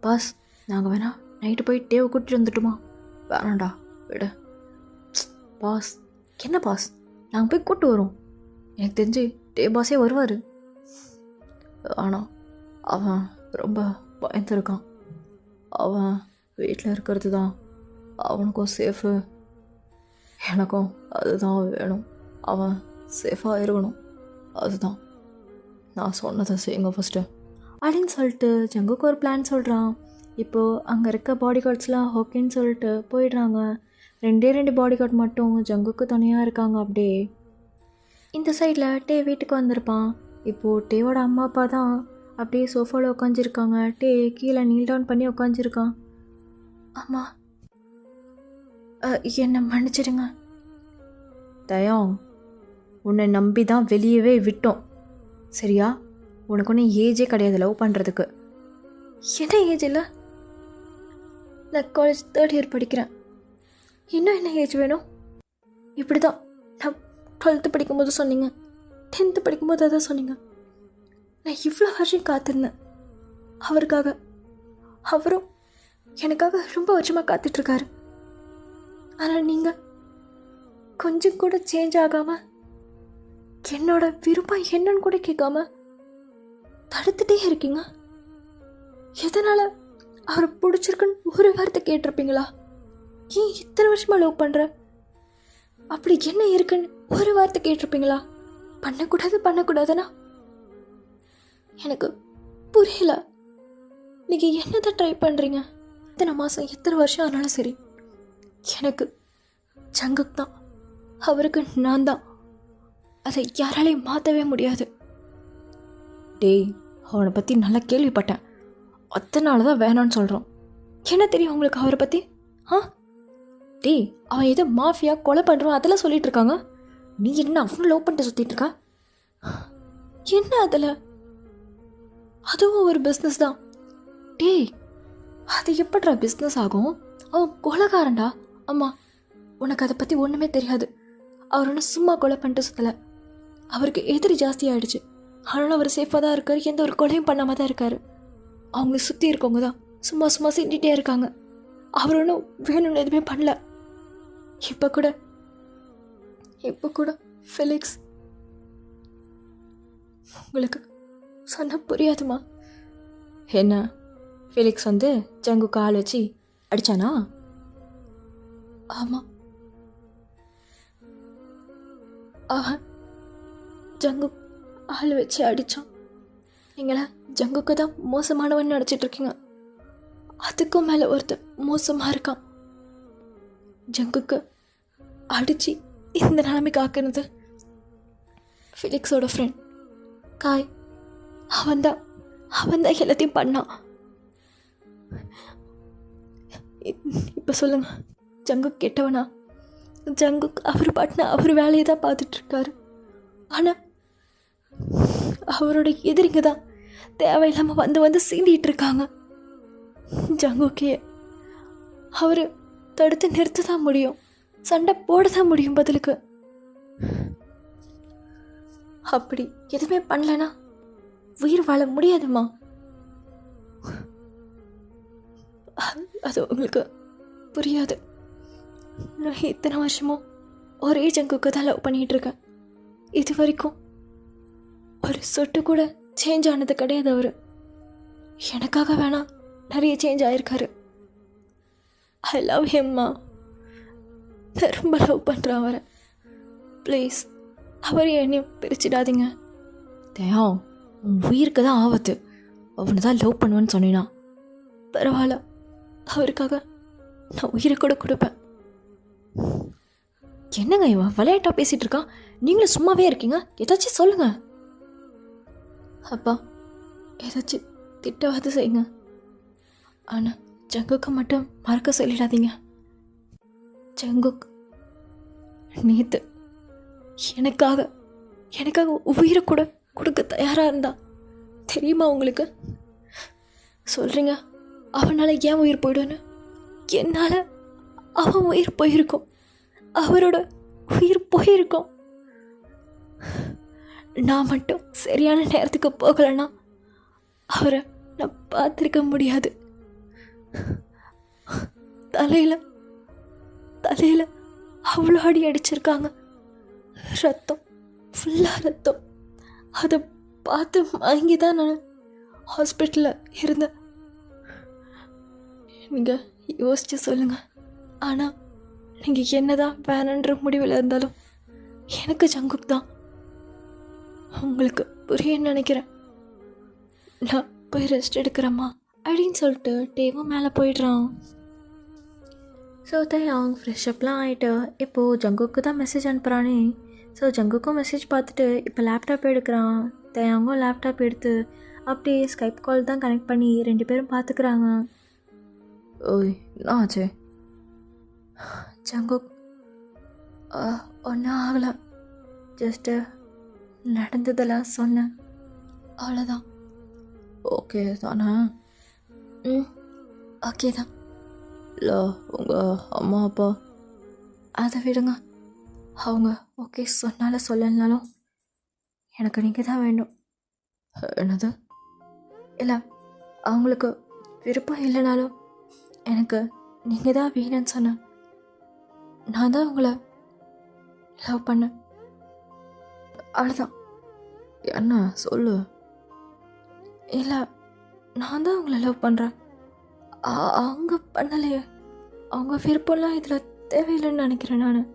பாஸ் நாங்கள் வேணா நைட்டு போய் டேவை கூட்டிட்டு வந்துட்டுமா? வேணாண்டா விடு. பாஸ் என்ன பாஸ், நாங்கள் போய் கூப்பிட்டு வரோம். எனக்கு தெரிஞ்சு டே பாஸே வருவார். ஆனால் அவன் ரொம்ப பயந்துருக்கான். அவன் வீட்டில் இருக்கிறது தான் அவனுக்கும் சேஃபு, எனக்கும் அதுதான் வேணும். அவன் சேஃபாக இருக்கணும், அதுதான். நான் சொன்னதை செய்யுங்க ஃபஸ்ட்டு அப்படின்னு சொல்லிட்டு ஜங்குக்கு ஒரு பிளான் சொல்கிறான். இப்போது அங்கே இருக்க பாடி கார்ட்ஸ்லாம் ஓகேன்னு சொல்லிட்டு போயிடுறாங்க. 2 பாடி கார்டு மட்டும் ஜங்குக்கு துணையாக இருக்காங்க. அப்படியே இந்த சைடில் டே வீட்டுக்கு வந்திருப்பான். இப்போது டேவோட அம்மா அப்பா தான் அப்படியே சோஃபாவில் உட்காந்துருக்காங்க. டே கீழே நீல் டவுன் பண்ணி உட்காந்துருக்கான். அம்மா என்னை மன்னிச்சிடுங்க. தயம், உன்னை நம்பி தான் வெளியவே விட்டோம், சரியா? உனக்கு ஒன்றும் ஏஜே கிடையாது லவ் பண்ணுறதுக்கு. என்ன ஏஜ் இல்லை? நான் காலேஜ் 3rd இயர் படிக்கிறேன். இன்னும் என்ன ஏஜ் வேணும்? இப்படி தான் நான் 12th படிக்கும்போது சொன்னீங்க, 10th படிக்கும்போது அதான் சொன்னீங்க. நான் இவ்வளோ வருஷம் காத்திருந்தேன் அவருக்காக. அவரும் எனக்காக ரொம்ப வருஷமாக காத்துட்ருக்காரு. ஆனால் நீங்கள் கொஞ்சம் கூட சேஞ்ச் ஆகாமல், என்னோட விருப்பம் என்னன்னு கூட கேட்காம தடுத்துட்டே இருக்கீங்க. எதனால் அவரை பிடிச்சிருக்குன்னு ஒரு வார்த்தை கேட்டிருப்பீங்களா? ஏன் இத்தனை வருஷமாக லவ் பண்ணுற? அப்படி என்ன இருக்குன்னு ஒரு வார்த்தை கேட்டிருப்பீங்களா? பண்ணக்கூடாதுன்னா எனக்கு புரியல. நீங்கள் என்னதான் ட்ரை பண்ணுறீங்க? இத்தனை மாதம் எத்தனை வருஷம் ஆனாலும் சரி, எனக்கு ஜங்குக் தான், அவருக்கு நான் தான். அதை யாராலையும் மாற்றவே முடியாது. டேய், அவனை பற்றி நல்லா கேள்விப்பட்டேன், அதனால தான் வேணான்னு சொல்கிறோம். என்ன தெரியும் உங்களுக்கு அவரை பற்றி? டேய், அவன் ஏதோ மாஃபியா கொலை பண்ணுறான் அதெல்லாம் சொல்லிட்டு இருக்காங்க. நீ என்ன அவனை லவ் பண்ணிட்டு சுற்றிட்டு இருக்கா? என்ன அதில்? அதுவும் ஒரு பிஸ்னஸ் தான். டேய், அது எப்படிடா பிஸ்னஸ் ஆகும்? அவன் கொலைகாரன்டா. ஆமாம், உனக்கு அதை பற்றி ஒன்றுமே தெரியாது. அவர் ஒன்றும் சும்மா கொலை பண்ணிட்டு சுற்றலை. அவருக்கு எதிரி ஜாஸ்தி ஆகிடுச்சு. ஆனாலும் அவர் சேஃபாக தான் இருக்கார், எந்த ஒரு கொலையும் பண்ணாமல் தான் இருக்கார். அவங்கள சுற்றி இருக்கவங்க தான் சும்மா செஞ்சிட்டே இருக்காங்க. அவர் ஒன்றும் வேணும்னு எதுவுமே பண்ணல. இப்போ கூட ஃபெலிக்ஸ், உங்களுக்கு சொன்ன புரியாதுமா. என்ன, ஃபெலிக்ஸ் வந்து ஜங்கு கால் வச்சு அடித்தானா? ஆமாம், அவன் ஜங்கு ஆள் வச்சு அடித்தான். நீங்களா ஜங்குக்கு தான் மோசமானவன் நினச்சிட்டு இருக்கீங்க. அதுக்கும் மேலே ஒருத்தர் மோசமாக இருக்கான். ஜங்குக்கு அடித்து இந்த நிலைமைக்கு ஆக்குனது ஃபெலிக்ஸோட ஃப்ரெண்ட் காய். அவன்தான் எல்லாத்தையும் பண்ணான். இப்போ சொல்லுங்க, ஜங்குக் கெட்டவனா? ஜங்குக் அவர் பாட்டினா அவர் வேலையை தான் பார்த்துட்ருக்காரு. ஆனால் அவரோட எதிரிங்க தான் தேவையில்லாமல் வந்து சீண்டிகிட்டு இருக்காங்க. ஜங்குக்கே அவர் தடுத்து நிறுத்த தான் முடியும், சண்டை போட தான் முடியும் பதிலுக்கு. அப்படி எதுவுமே பண்ணலனா உயிர் வாழ முடியாதுமா. அது உங்களுக்கு புரியாது. நான் இத்தனை வருஷமும் ஒரே ஜங்குக்கு தான் லவ் பண்ணிகிட்டு இருக்கேன். இது வரைக்கும் ஒரு சொட்டு கூட சேஞ்ச் ஆனது கிடையாது. அவர் எனக்காக வேணாம் நிறைய சேஞ்ச் ஆயிருக்காரு. ஐ லவ் ஹிம்மா. நான் ரொம்ப லவ் பண்ணுறேன் அவரை. ப்ளீஸ் அவரை என்னையும் பிரிச்சிடாதீங்க. தேவம், உன் உயிருக்கு தான் ஆபத்து. அவனை தான் லவ் பண்ணுவேன்னு சொன்னீனா பரவாயில்ல, அவருக்காக நான் உயிரை கூட கொடுப்பேன். என்னங்க இவன் விளையாட்டா பேசிகிட்டு இருக்கான்? நீங்களும் சும்மாவே இருக்கீங்க, ஏதாச்சும் சொல்லுங்க. அப்பா, ஏதாச்சும் திட்டவாது செய்யுங்க. ஆனால் ஜங்குக்கு மட்டும் மறக்க சொல்லிடாதீங்க. ஜங்குக் நேத்து எனக்காக உயிரை கூட கொடுக்க தயாராக இருந்தா தெரியுமா உங்களுக்கு? சொல்கிறீங்க அவனால் ஏன் உயிர் போய்டுன்னு. என்னால் அவன் உயிர் போயிருக்கும், அவரோட உயிர் போயிருக்கும். நான் மட்டும் சரியான நேரத்துக்கு போகலைன்னா அவரை நான் பார்த்துருக்க முடியாது. தலையில் அவ்வளோ அடி அடிச்சிருக்காங்க, ரத்தம், ஃபுல்லாக ரத்தம். அதை பார்த்து வாங்கி தான் நான் ஹாஸ்பிட்டலில் இருந்தேன். நீங்கள் யோசிச்சு சொல்லுங்கள். ஆனால் நீங்கள் என்ன தான் வேணுன்ற முடிவில் இருந்தாலும் எனக்கு ஜங்குக் தான். உங்களுக்கு புரியன்னு நினைக்கிறேன். நான் போய் ரெஸ்ட் எடுக்கிறேம்மா அப்படின்னு சொல்லிட்டு டேவும் மேலே போயிடுறான். ஸோ தயாங் ஃப்ரெஷ்அப்லாம் ஆகிட்டு இப்போது ஜங்குக்கு தான் மெசேஜ் அனுப்புகிறானே. ஸோ ஜங்குக்கும் மெசேஜ் பார்த்துட்டு இப்போ லேப்டாப் எடுக்கிறான். தயாங்கும் லேப்டாப் எடுத்து அப்படியே ஸ்கைப் கால் தான் கனெக்ட் பண்ணி 2 பேரும் பார்த்துக்கிறாங்க. ஓய், என்ன ஆச்சு? ஜங்குக் ஒன்றும் ஆகலை, ஜஸ்ட்டு நடந்ததெல்லாம் சொன்னேன், அவ்வளோதான். ஓகே தானே? ஓகே தான். இல்லை உங்கள் அம்மா அப்பா? அதை விடுங்க, அவங்க ஓகே சொன்னாலும் சொல்லனாலும் எனக்கு நீங்கள் தான் வேண்டும். என்னது? இல்லை, அவங்களுக்கு விருப்பம் இல்லைனாலும் எனக்கு நீங்கள் தான் வேணும்னு சொன்னேன். நான் தான் உங்களை லவ் பண்ணேன், அவ்வளோதான். என்ன சொல்லு? இல்லை, நான் தான் அவங்கள லவ் பண்ணுறேன். அவங்க பண்ணலையே. அவங்க விருப்பம்லாம் இதில் தேவையில்லைன்னு நினைக்கிறேன் நான்.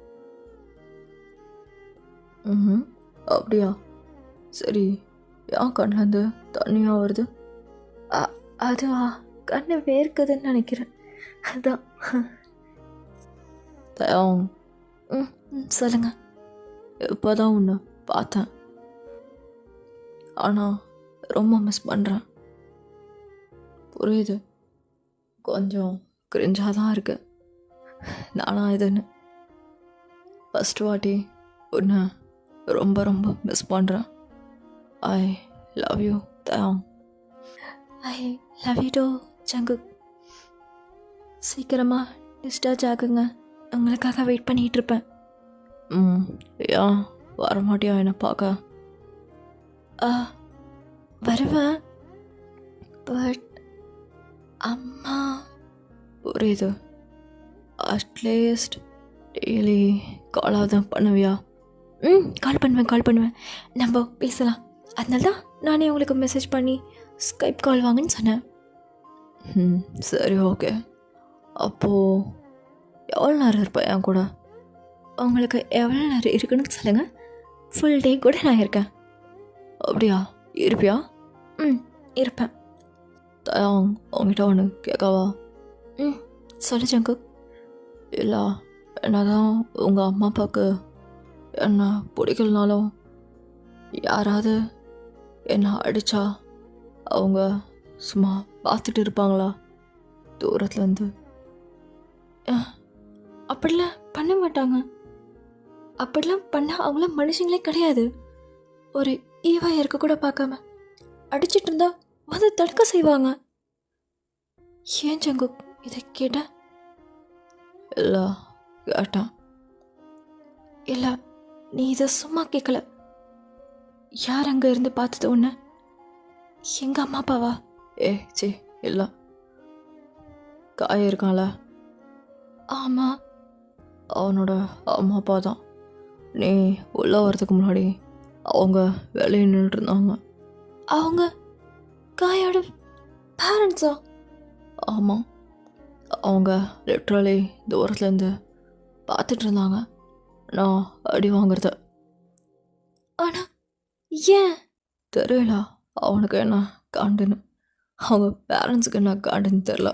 ம், அப்படியா? சரி, ஏன் கண்ணுலேருந்து தண்ணியாக வருது? அதுவா, கண்ணு வேர்க்குதுன்னு நினைக்கிறேன். அதான். தயம். சொல்லுங்கள். இப்போ தான் உன்னை பார்த்தேன், ஆனால் ரொம்ப மிஸ் பண்ணுறேன். புரியுது, கொஞ்சம் கிரிஞ்சாக தான் இருக்கு. நானா இதுன்னு ஃபஸ்ட் வாட்டி உன்னை ரொம்ப ரொம்ப மிஸ் பண்ணுறேன். ஐ லவ் யூ தயம். I love you too Jungkook. சீக்கிரமாக டிஸ்சார்ஜ் ஆகுங்க, உங்களுக்காக வெயிட் பண்ணிகிட்டு இருப்பேன். ஏன் வரமாட்டியா என்னை பார்க்க? வருவேன், பட் அம்மா. புரியுது, அட்லீஸ்ட் டெய்லி காலாவது பண்ணுவியா? கால் பண்ணுவேன், நம்ம பேசலாம். அதனால தான் நானே உங்களுக்கு மெசேஜ் பண்ணி ஸ்கைப் கால் வாங்கன்னு சொன்னேன். சரி, ஓகே. அப்போது எவ்வளோ நேரம் இருப்பேன் என் கூட? உங்களுக்கு எவ்வளோ நேரம் இருக்குன்னு சொல்லுங்கள், ஃபுல் டே கூட நான் இருக்கேன். அப்படியா, இருப்பியா? இருப்பேன். தயாங், உங்ககிட்ட ஒன்று கேட்கவா? சொல்லு ஜங்குக். இல்லை, என்னதான் உங்கள் அம்மா அப்பாவுக்கு என்ன பிடிக்கலனாலும் யாராவது என்னை அடித்தா அவங்க சும்மா பார்த்துட்டு இருப்பாங்களா தூரத்துலேருந்து? அப்படிலாம் பண்ண மாட்டாங்க. அப்படிலாம் பண்ணால் அவங்களாம் மனுஷங்களே கிடையாது. ஒரு ஈவாக இருக்க கூட பார்க்காம அடிச்சிட்டு இருந்தா வந்து தடுக்க செய்வாங்க. ஏன் ஜங்குக் இதை கேட்ட? இல்லை, கேட்டான். இல்லை, நீ இதை சும்மா கேட்கல. யார் அங்கே இருந்து பார்த்தது ஒன்று? எங்கள் அம்மா அப்பாவா? சி, இல்லை, காய இருக்கான்ல, ஆமாம், அவனோட அம்மா அப்பா தான். நீ உள்ளே வரதுக்கு முன்னாடி அவங்க வெளியே நின்றுட்டு இருந்தாங்க. அவங்க காயோட பேரண்ட்ஸா? ஆமாம், அவங்க லிட்ரலி தூரத்துலேருந்து பார்த்துட்டு இருந்தாங்க நான் அடி வாங்குறத. ஆனால் ஏன் தெரியல, அவனுக்கு என்ன காண்டுன்னு, அவங்க பேரண்ட்ஸுக்கு என்ன காண்டுன்னு தெரில.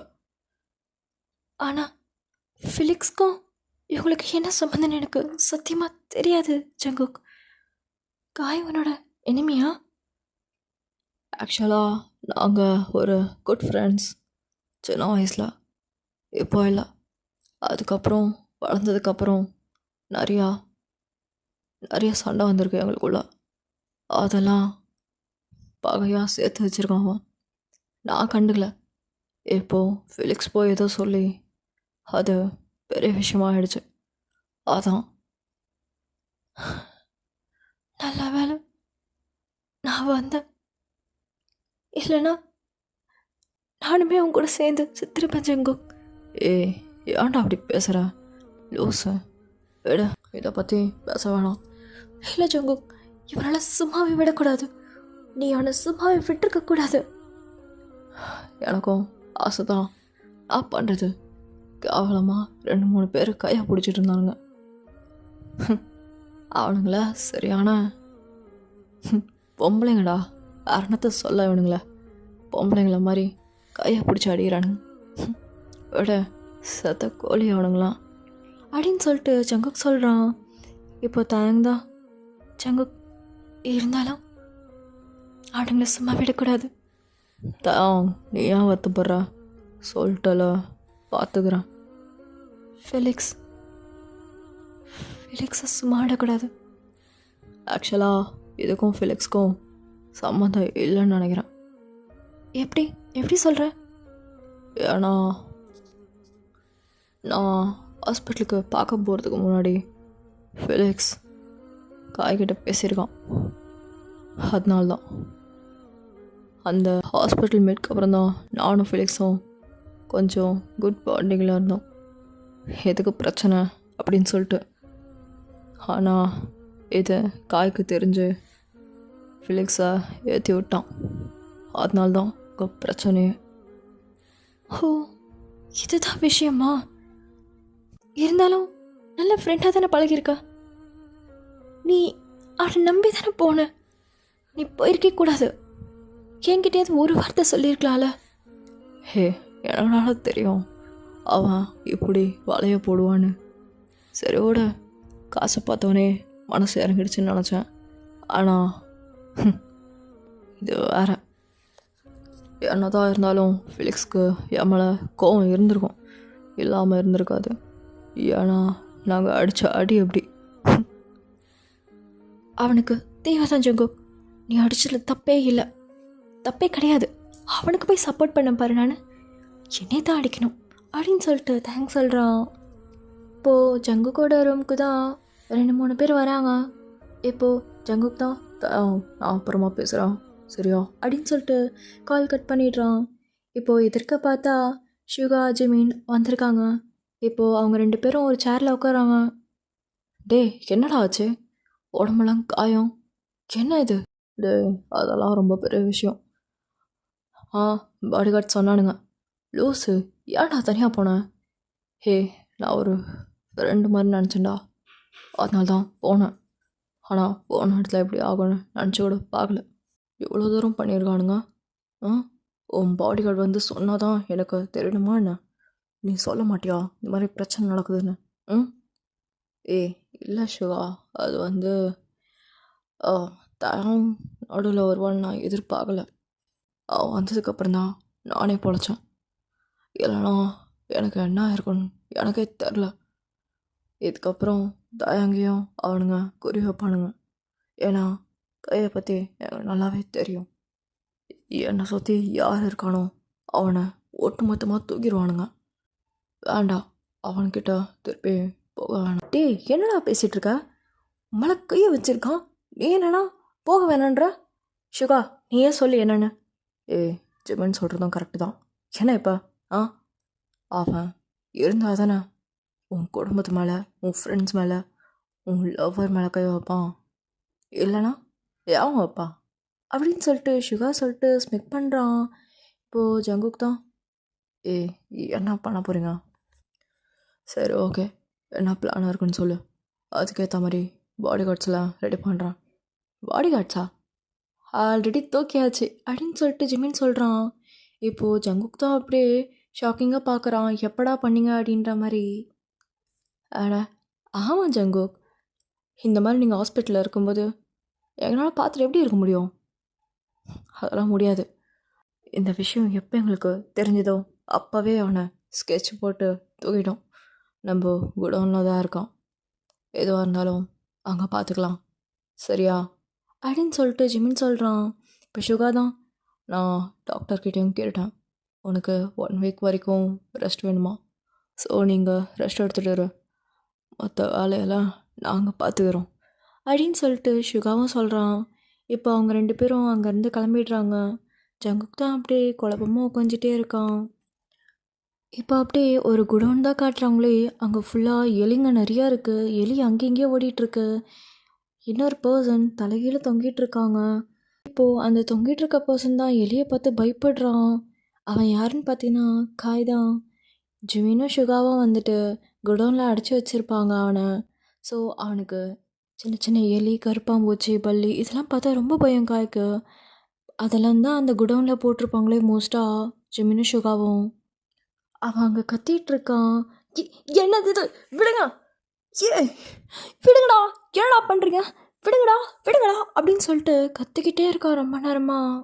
ஆனால் ஃபிலிக்ஸ்க்கும் இவங்களுக்கு என்ன சம்மந்தம்னு எனக்கு சத்தியமாக தெரியாது ஜங்குக். காய் உன்னோட இனிமையா? ஆக்சுவலாக நாங்கள் ஒரு குட் ஃப்ரெண்ட்ஸ் சின்ன வயசில், இப்போ இல்லை. அதுக்கப்புறம் வளர்ந்ததுக்கப்புறம் நிறையா சண்டை வந்திருக்கு எங்களுக்குள்ள. அதெல்லாம் பகையாக சேர்த்து வச்சுருக்கான் அவன். நான் கண்டுக்கல. இப்போது ஃபிலிக்ஸ் போய் ஏதோ சொல்லி அது பெரிய விஷயமாகிடுச்சு. அதான். நல்ல வேலை நான் வந்தேன், இல்லைன்னா நானுமே அவங்க கூட சேர்ந்து சித்திருப்பேன் ஜங்குக். ஏன்டா அப்படி பேசுகிற லூசு? விட, இதை பற்றி பேச வேணாம். இல்லை ஜங்குக், இவனால் சும்மாவே விடக்கூடாது. நீ அவனை சும்மாவே விட்டுருக்கக்கூடாது. எனக்கும் ஆசை தான். நான் பண்ணுறது கேவலமாக 2-3 பேர் கையை பிடிச்சிட்டு இருந்தானுங்க. அவனுங்கள சரியான பொம்பளைங்கடா. அரணத்தை சொல்ல இவனுங்கள பொம்பளைங்கள மாதிரி கையை பிடிச்சி அடிக்கிறானுங்க. விட, செத்த கோழி அவனுங்களாம் அப்படின்னு சொல்லிட்டு ஜங்குக் சொல்கிறான். இப்போ தயங்குதான் ஜங்குக். இருந்தாலும் அவனுங்களை சும்மா விடக்கூடாது. தயாங், நீ ஏன் வருத்தப்படுற? சொல்லிட்டல, பார்த்துக்கிறேன். ஃபிலிக்ஸை சும்மா விடக்கூடாது. ஆக்சுவலாக இதுக்கும் ஃபிலிக்ஸ்க்கும் சம்மந்தம் இல்லைன்னு நினைக்கிறேன். எப்படி சொல்கிற? ஏன்னா நான் ஹாஸ்பிட்டலுக்கு பார்க்க போகிறதுக்கு முன்னாடி ஃபிலிக்ஸ் காய்கிட்ட பேசியிருக்கான். அதனால்தான் அந்த ஹாஸ்பிட்டல் மீட்க்கு அப்புறம் தான் நானும் ஃபிலிக்ஸும் கொஞ்சம் குட் பாண்டிங்கில் இருந்தோம். எதுக்கு பிரச்சனை அப்படின்னு சொல்லிட்டு. ஆனால் இது காய்க்கு தெரிஞ்சு ஃபிலிக்ஸை ஏற்றி விட்டான். அதனால்தான் பிரச்சனையே. ஓ, இதுதான் விஷயமா? இருந்தாலும் நல்ல ஃப்ரெண்டாக தானே பழகியிருக்கா. நீ அவனை நம்பி தானே போன. நீ போயிருக்கே கூடாது. என்கிட்டயாவது ஒரு வார்த்தை சொல்லியிருக்கலாம்ல. ஹே, என்னால தெரியும் அவன் இப்படி வலைய போடுவான்னு. சரி ஓட, காசை பார்த்தவனே மனசு இறங்கிடுச்சுன்னு நினச்சேன். ஆனால் இது வேற. என்னதான் இருந்தாலும் ஃபிலிக்ஸ்க்கு என் மேலே கோவம் இருந்திருக்கும், இல்லாமல் இருந்திருக்காது. ஏன்னா நாங்கள் அடித்த அடி எப்படி. அவனுக்கு தேவைதான் ஜங்கு. நீ அடிச்சதுல தப்பே இல்லை, தப்பே கிடையாது. அவனுக்கு போய் சப்போர்ட் பண்ண பாரு. நான் என்னை தான் அடிக்கணும் அப்படின்னு சொல்லிட்டு தேங்க்ஸ் சொல்கிறான். இப்போது ஜங்குக்கோட ரூமுக்கு தான் 2-3 பேர் வராங்க. இப்போது ஜங்குக்கு தான் நான் அப்புறமா பேசுகிறேன் சரியா அப்படின்னு சொல்லிட்டு கால் கட் பண்ணிடுறான். இப்போது எதிர்க்க பார்த்தா ஷுகா ஜிமின் வந்திருக்காங்க. இப்போது அவங்க 2 பேரும் ஒரு சேரில் உட்காராங்க. டே என்னடா ஆச்சு, உடம்பெல்லாம் காயம், என்ன இது? டே அதெல்லாம் ரொம்ப பெரிய விஷயம். பாடிகார்ட் சொன்னானுங்க. லூஸு, ஏன்டா தனியாக போனேன்? ஹே, நான் ஒரு ஃப்ரெண்டு மாதிரி நினச்சேன்டா, அதனால தான் போனேன். ஆனால் போன இடத்துல எப்படி ஆகும்னு நினச்சி கூட பார்க்கல. இவ்வளோ தூரம் பண்ணியிருக்கானுங்க. உன் பாடிகார்டு வந்து சொன்னால் தான் எனக்கு தெரியணுமா என்ன? நீ சொல்ல மாட்டியா இந்த மாதிரி பிரச்சனை நடக்குதுன்னு? இல்லை சிவா, அது வந்து தயம் நடுவில் வருவான்னு நான் எதிர்பார்க்கல. அவன் வந்ததுக்கப்புறம் தான் நானே பொழைச்சேன். இல்லைனா எனக்கு என்ன இருக்குன்னு எனக்கே தெரில. இதுக்கப்புறம் தயங்கியும் அவனுங்க குறி வைப்பானுங்க. ஏன்னா கையை பற்றி எனக்கு நல்லாவே தெரியும். என்னை சுற்றி யார் இருக்கானோ அவனை ஒட்டுமொத்தமாக தூக்கிடுவானுங்க. வேண்டாம், அவன்கிட்ட திருப்பி போக வேணாம். டே, என்னடா பேசிகிட்டு இருக்க? மலை கையை வச்சிருக்கான், நீ என்னன்னா போக வேணான்ற? ஷுகா, நீயே சொல்லு என்னன்னு. ஜிமன் சொல்கிறதும் கரெக்டு தான். என்ன இப்போ அவன் இருந்தால் தானே உன் குடும்பத்து மேலே, உன் ஃப்ரெண்ட்ஸ் மேலே, உன் லவ்வர் மேலே கை வைப்பான். இல்லைனா ஏன் வைப்பான் அப்படின்னு சொல்லிட்டு ஷுகா சொல்லிட்டு ஸ்மெக் பண்ணுறான். இப்போது ஜங்குக் தான் என்ன பண்ண போகிறீங்க? சரி ஓகே, என்ன பிளானாக இருக்குன்னு சொல்லு, அதுக்கேற்ற மாதிரி பாடி கார்ட்ஸ்லாம் ரெடி பண்ணுறான். பாடி கார்ட்ஸா? ஆல்ரெடி தூக்கியாச்சு அப்படின்னு சொல்லிட்டு ஜிமின் சொல்கிறான். இப்போது ஜங்குக் தான் அப்படியே ஷாக்கிங்காக பார்க்குறான். எப்படா பண்ணீங்க அப்படின்ற மாதிரி. ஆமாம் ஜங்குக், இந்த மாதிரி நீங்கள் ஹாஸ்பிட்டலில் இருக்கும்போது எங்களால் பார்த்துட்டு எப்படி இருக்க முடியும்? அதெல்லாம் முடியாது. இந்த விஷயம் எப்போ எங்களுக்கு தெரிஞ்சதோ அப்போவே அவனை ஸ்கெட்ச் போட்டு தூக்கிட்டோம். நம்ம குடோனில் தான் இருக்கான். எதுவாக இருந்தாலும் அங்கே பார்த்துக்கலாம் சரியா அப்படின்னு சொல்லிட்டு ஜிமின் சொல்கிறான். இப்போ ஷுகா தான் நான் டாக்டர்கிட்டையும் கேட்டேன், உனக்கு 1 வீக் வரைக்கும் ரெஸ்ட் வேணுமா? ஸோ நீங்கள் ரெஸ்ட் எடுத்துகிட்டு மற்ற வேலையெல்லாம் நாங்கள் பார்த்துக்கிறோம் அப்படின்னு சொல்லிட்டு ஷுகாவும் சொல்கிறான். இப்போ அவங்க 2 பேரும் அங்கேருந்து கிளம்பிடுறாங்க. ஜங்குக் தான் அப்படியே குழப்பமாக உட்காந்துட்டே இருக்கான். இப்போ அப்படியே ஒரு குடோன் தான் காட்டுறாங்களே. அங்கே ஃபுல்லாக எலிங்க நிறையா இருக்குது. எலி அங்கேயே ஓடிட்டுருக்கு. இன்னொரு பர்சன் தலைகீழ தொங்கிட்டு இருக்காங்க. இப்போது அந்த தொங்கிட்டு இருக்க பர்சன் தான் எலியை பார்த்து பயப்படுறான். அவன் யாருன்னு பார்த்தீங்கன்னா காய் தான். ஜிமினும் ஷுகாவும் வந்துட்டு குடோனில் அடைச்சி வச்சுருப்பாங்க அவனை. ஸோ அவனுக்கு சின்ன சின்ன எலி, கருப்பாம்பூச்சி, பல்லி இதெல்லாம் பார்த்தா ரொம்ப பயம் காய்க்கு. அதெல்லாம் தான் அந்த குடோனில் போட்டிருப்பாங்களே மோஸ்ட்டாக ஜிமினும் ஷுகாவும். அவன் அங்கே கத்திகிட்ருக்கான். என்னது இது, விடுங்க, விடுங்கடா, என்னடா பண்ணுறீங்க, விடுங்கடா விடுங்கடா அப்படின்னு சொல்லிட்டு கத்திக்கிட்டே இருக்கான் ரொம்ப நேரமாக.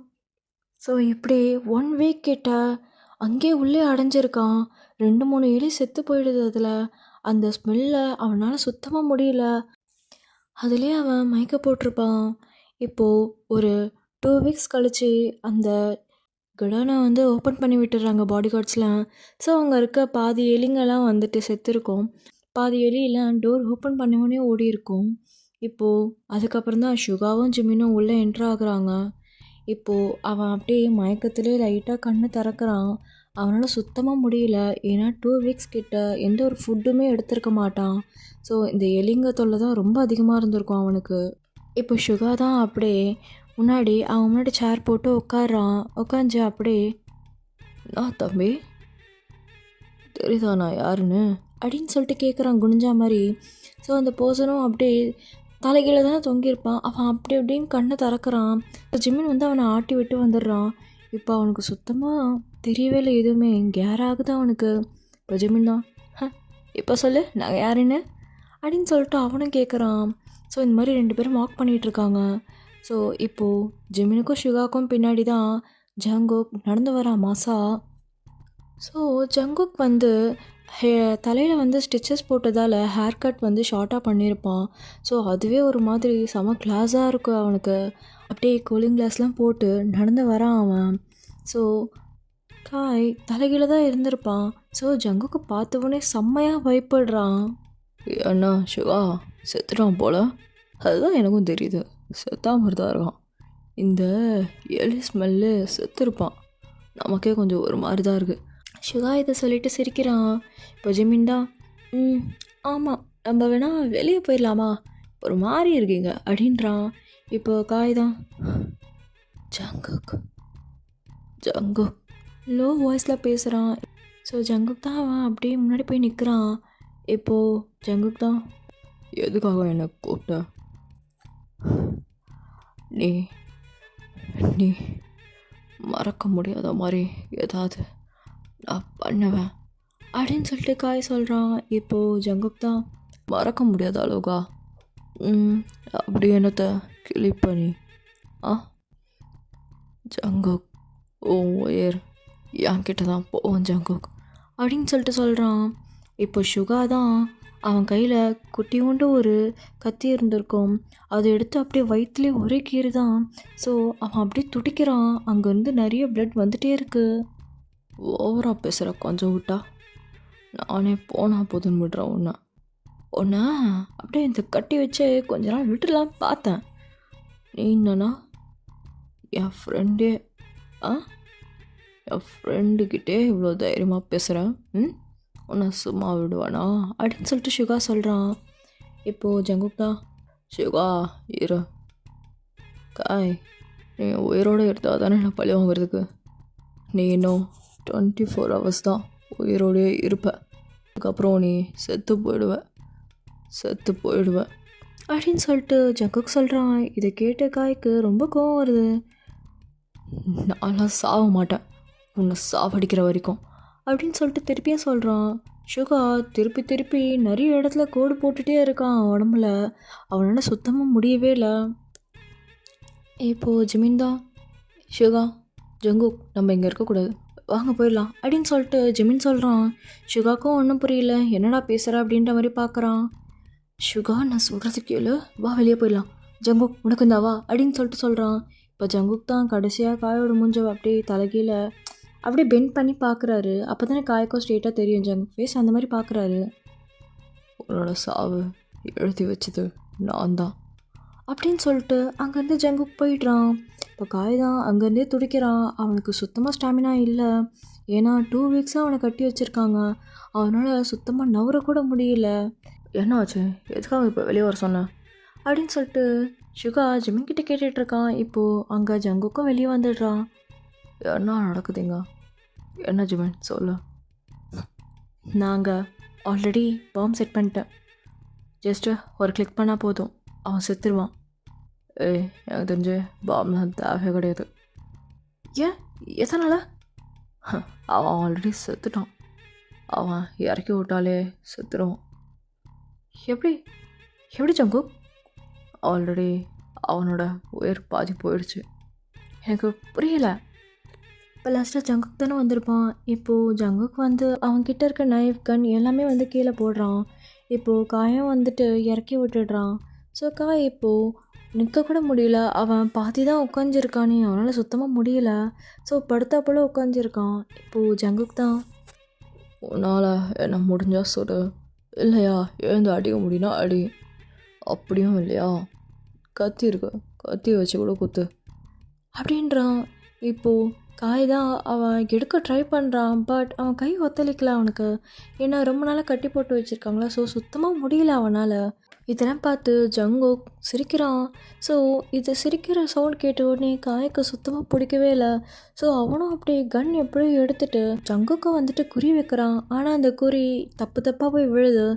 ஸோ இப்படி 1 வீக் கிட்ட அங்கேயே உள்ளே அடைஞ்சிருக்கான். 2-3 எலி செத்து போயிடுது அதில். அந்த ஸ்மெல்லை அவனால் சுத்தமாக முடியல. அதுலேயே அவன் மயக்க போட்டிருப்பான். இப்போது ஒரு 2 வீக்ஸ் கழித்து அந்த குடோனை வந்து ஓப்பன் பண்ணி விட்டுறாங்க பாடி கார்ட்ஸ்லாம். ஸோ அங்கே இருக்க பாதி எலிங்கெல்லாம் வந்துட்டு செத்துருக்கும். பாதி எலியெல்லாம் டோர் ஓப்பன் பண்ணவுடனே ஓடி இருக்கும். இப்போது அதுக்கப்புறம் தான் ஷுகாவும் ஜிமினும் உள்ளே என்ட்ரு ஆகுறாங்க. இப்போது அவன் அப்படியே மயக்கத்திலே லைட்டாக கண்ணு திறக்கிறான். அவனால் சுத்தமாக முடியல. ஏன்னா 2 வீக்ஸ் கிட்ட எந்த ஒரு ஃபுட்டுமே எடுத்திருக்க மாட்டான். ஸோ இந்த எலிங்க தொல்லை தான் ரொம்ப அதிகமாக இருந்திருக்கும் அவனுக்கு. இப்போ ஷுகா தான் அப்படியே முன்னாடி அவன் முன்னாடி சேர் போட்டு உட்காடுறான். உட்காந்து அப்படியே, நான் தம்பி தெரியுதா நான் யாருன்னு அப்படின்னு சொல்லிட்டு கேட்குறான் குனிஞ்சா மாதிரி. ஸோ அந்த பர்சனும் அப்படியே தலைகீழ தானே தொங்கியிருப்பான். அவன் அப்படி அப்படின்னு கண்ணை திறக்கிறான். ஜிமின் வந்து அவனை ஆட்டி விட்டு வந்துடுறான். இப்போ அவனுக்கு சுத்தமாக தெரியவே இல்லை எதுவுமே. கேர் ஆகுது அவனுக்கு. இப்போ ஜிமின் தான், இப்போ சொல்லு நான் யாருன்னு அப்படின்னு சொல்லிட்டு அவனும் கேட்குறான். ஸோ இந்த மாதிரி 2 பேரும் வாக் பண்ணிகிட்ருக்காங்க. ஸோ இப்போது ஜிமினுக்கும் ஷுகாக்கும் பின்னாடி தான் ஜங்குக் நடந்து வரான் மாசா. ஸோ ஜங்குக் வந்து தலையில் வந்து ஸ்டிச்சஸ் போட்டதால் ஹேர் கட் வந்து ஷார்ட்டாக பண்ணியிருப்பான். ஸோ அதுவே ஒரு மாதிரி செம கிளாஸாக இருக்கும் அவனுக்கு. அப்படியே கூலிங் கிளாஸ்லாம் போட்டு நடந்து வரான் அவன். ஸோ காய் தலைகீழ தான் இருந்திருப்பான். ஸோ ஜங்குக்கு பார்த்தவொடனே செம்மையாக பயப்படுறான். அண்ணா ஷுகா செத்துட்டான் போல், அதுதான் எனக்கும் தெரியுது. செத்தாமல் தான் இருக்கான். இந்த எலி ஸ்மெல்லு செத்துருப்பான். நமக்கே கொஞ்சம் ஒரு மாதிரி தான் இருக்குது. ஷுகா இதை சொல்லிட்டு சிரிக்கிறான். இப்போ ஜிமின்டா, ஆமாம் நம்ம வேணால் வெளியே போயிடலாமா, ஒரு மாதிரி இருக்கீங்க அப்படின்றான். இப்போ காய் தான், ஜங்குக் ஜங்குக் லோ வாய்ஸில் பேசுகிறான். ஸோ ஜங்குக் தான் அவன் அப்படியே முன்னாடி போய் நிற்கிறான். இப்போது ஜங்குக் தான், எதுக்காக என்னை கூப்பிட்ட? நீ நீ மறக்க முடியாத மாதிரி ஏதாவது நான் பண்ணுவேன் அப்படின்னு சொல்லிட்டு காய் சொல்கிறான். இப்போது ஜங்குக் தான், மறக்க முடியாத அளவுக்கா? அப்படி என்னத்தை கிளிப் பண்ணி ஜங்குக் ஓ ஒயர் என்கிட்ட தான் போவோம் ஜங்குக் அப்படின்னு சொல்லிட்டு சொல்கிறான். இப்போ ஷுகா தான், அவன் கையில் குட்டியோண்டு ஒரு கத்தி இருந்திருக்கும். அதை எடுத்து அப்படியே வயிற்றுலேயே ஒரே கீறு தான். ஸோ அவன் அப்படியே துடிக்கிறான். அங்கேருந்து நிறைய பிளட் வந்துகிட்டே இருக்குது. ஓவராக பேசுகிற கொஞ்சம் விட்டா நானே போனால் போதுன்னு விடுறேன் ஒன்றா அப்படியே இந்த கட்டி வச்சு கொஞ்ச நாள் விட்டுலாம் பார்த்தேன். நீ என்னன்னா என் ஃப்ரெண்டே என் ஃப்ரெண்டுக்கிட்டே இவ்வளோ தைரியமாக பேசுகிறேன், உன்னை சும்மா விடுவானா அப்படின்னு சொல்லிட்டு ஷுகா சொல்கிறான். இப்போது ஜங்குக் தான், ஷுகா இரு, காய் நீ உயிரோடு இருந்தால் தானே நான் பழி வாங்குறதுக்கு. நீ இன்னும் 24 hours தான் உயிரோடே இருப்ப. அதுக்கப்புறம் நீ செத்து போயிடுவேன் அப்படின்னு சொல்லிட்டு ஜங்குக் சொல்கிறான். இதை கேட்ட காய்க்கு ரொம்ப கோவம் வருது. நான்லாம் சாக மாட்டேன் உன்னை சாவடிக்கிற வரைக்கும் அப்படின்னு சொல்லிட்டு திருப்பியும் சொல்கிறான். ஷுகா திருப்பி நிறைய இடத்துல கோடு போட்டுகிட்டே இருக்கான் உடம்புல. அவனால் சுத்தமாக முடியவே இல்லை. இப்போது ஜிமின் தான், ஷுகா ஜங்குக் நம்ம இங்கே இருக்கக்கூடாது, வாங்க போயிடலாம் அப்படின்னு சொல்லிட்டு ஜிமின் சொல்கிறான். ஷுகாக்கும் ஒன்றும் புரியல, என்னடா பேசுகிற அப்படின்ற மாதிரி பார்க்குறான். ஷுகா நான் சொல்கிறது கேளு, வா வெளியே போயிடலாம், ஜங்குக் உனக்கு இந்த வா அப்படின்னு சொல்லிட்டு சொல்கிறான். இப்போ ஜங்குக் தான் கடைசியாக காயோட மூஞ்ச அப்படியே தலைகீழ அப்படியே பெண்ட் பண்ணி பார்க்குறாரு. அப்போ தானே காய்க்கும் ஸ்ட்ரெயிட்டாக தெரியும் ஜங்குக் ஃபேஸ். அந்த மாதிரி பார்க்குறாரு. உன்னோட சாவு எழுதி வச்சது நான் தான் அப்படின்னு சொல்லிட்டு அங்கேருந்து ஜங்குக் போயிடுறான். இப்போ காய் தான் அங்கேருந்தே துடிக்கிறான். அவனுக்கு சுத்தமாக ஸ்டாமினா இல்லை. ஏன்னா 2 weeks அவனை கட்டி வச்சுருக்காங்க. அவனால் சுத்தமாக நவரக்கூட முடியல. என்ன ஆச்சு, எதுக்காக இப்போ வெளியே வர சொன்னேன் அப்படின்னு சொல்லிட்டு ஷுகா ஜிமின் கிட்ட கேட்டுட்ருக்கான். இப்போது அங்கே ஜங்குக்கும் வெளியே வந்துடுறான். என்ன நடக்குதுங்க, என்ன ஜிமின் சொல்லு. நாங்கள் ஆல்ரெடி பாம் செட் பண்ணிட்டேன், ஜஸ்ட்டு ஒரு கிளிக் பண்ணால் போதும் அவன் செத்துருவான். எனக்கு தெரிஞ்சு பாம்லாம் தேவையே கிடையாது. ஏன் எதனால்? அவன் ஆல்ரெடி செத்துட்டான். அவன் இறக்கி விட்டாலே செத்துருவான். எப்படி ஜங்குக்? ஆல்ரெடி அவனோட உயிர் பாதி போயிடுச்சு. எனக்கு புரியலை. இப்போ லாஸ்ட்டாக ஜங்குக் தானே வந்திருப்பான். இப்போது ஜங்குக் வந்து அவன்கிட்ட இருக்க நைஃப் கன் எல்லாமே வந்து கீழே போடுறான். இப்போது காயம் வந்துட்டு இறக்கி விட்டுடுறான். ஸோ காய் இப்போது நிற்கக்கூட முடியல. அவன் பாதி தான் உட்காந்துருக்கானே, அவனால் சுத்தமாக முடியல. ஸோ படுத்தா போல் உட்காந்துருக்கான். இப்போது ஜங்குக் தான், உன்னால் என்ன முடிஞ்சா சொல்லு, இல்லையா எழுந்து அடிக்க முடியும்னா அடி, அப்படியும் இல்லையா கத்தி இருக்கு, கத்தி வச்சு கூட குத்து அப்படின்றான். இப்போது காய் தான் அவன் எடுக்க ட்ரை பண்ணுறான். பட் அவன் கை ஒத்துழைக்கல அவனுக்கு. ஏன்னா ரொம்ப நாளாக கட்டி போட்டு வச்சுருக்காங்களா. ஸோ சுத்தமாக முடியல அவனால். இதெல்லாம் பார்த்து ஜங்குக் சிரிக்கிறான். ஸோ இது சிரிக்கிற சவுண்ட் கேட்ட உடனே காய்க்கு சுத்தமாக பிடிக்கவே இல்லை. ஸோ அவனும் அப்படியே கன் எப்படியோ எடுத்துட்டு ஜங்குக்கை வந்துட்டு குறி வைக்கிறான். ஆனால் அந்த குறி தப்பாக போய் விழுது.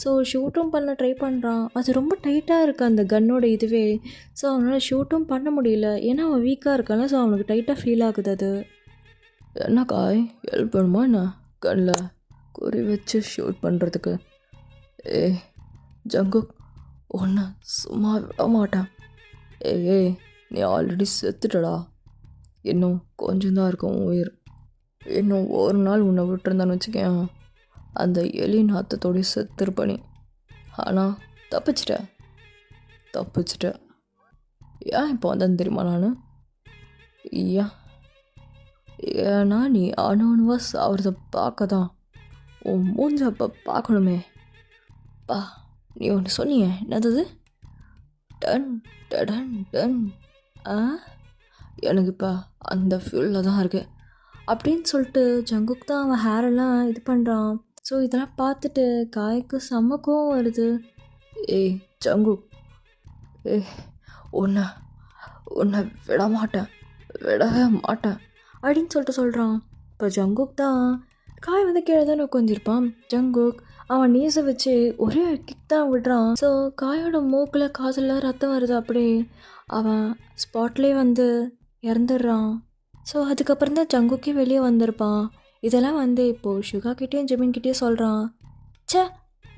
ஸோ ஷூட்டும் பண்ண ட்ரை பண்ணுறான். அது ரொம்ப டைட்டாக இருக்குது அந்த கன்னோட இதுவே. ஸோ அவனால் ஷூட்டும் பண்ண முடியல. ஏன்னா அவன் வீக்காக இருக்கான்ல. ஸோ அவனுக்கு டைட்டாக ஃபீல் ஆகுது அது. என்ன காய் ஹெல்ப் பண்ணுமா என்ன கண்ணில் குறி வச்சு ஷூட் பண்ணுறதுக்கு? ஏய் ஜங்குக், ஒன்று சும்மா விட மாட்டேன். ஏய் நீ ஆல்ரெடி செத்துட்டடா. இன்னும் கொஞ்சம் தான் இருக்கும் உன் உயிர். இன்னும் ஒரு நாள் உன்னை விட்டுருந்தான்னு வச்சுக்கேன், அந்த எலி நாத்தத்தோடய செத்துருப்பனி. ஆனால் தப்பிச்சிட்ட. ஏன் இப்போ வந்தேன்னு தெரியுமா நான்? ஏன்னா நீ அணுவா சாவறத பார்க்க தான். உன் மூஞ்ச அப்போ பார்க்கணுமே. பா நீ ஒன்று சொன்னியே, என்னது? Done done done. எனக்கு இப்போ அந்த ஃபியூலில் தான் இருக்கு அப்படின்னு சொல்லிட்டு ஜங்குக் தான் அவன் ஹேரெல்லாம் இது பண்ணுறான். ஸோ இதெல்லாம் பார்த்துட்டு காய்க்கு செம்ம கோவம் வருது. ஏய் ஜங்குக், உன்னை விடவே மாட்டேன் அப்படின்னு சொல்லிட்டு சொல்கிறான். இப்போ ஜங்குக் தான் காய் வந்து கீழே தானே உட்காந்துருப்பான். ஜங்குக் அவன் நீசை வச்சு ஒரே கிக் தான் விடுறான். ஸோ காயோட மூக்கில் காதில் ரத்தம் வருது. அப்படியே அவன் ஸ்பாட்லேயே வந்து இறந்துடுறான். ஸோ அதுக்கப்புறம் தான் ஜங்குக்கே வெளியே வந்திருப்பான். இதெல்லாம் வந்து இப்போது ஷுகா கிட்டேயும் ஜெமின்கிட்டேயும் சொல்கிறான்.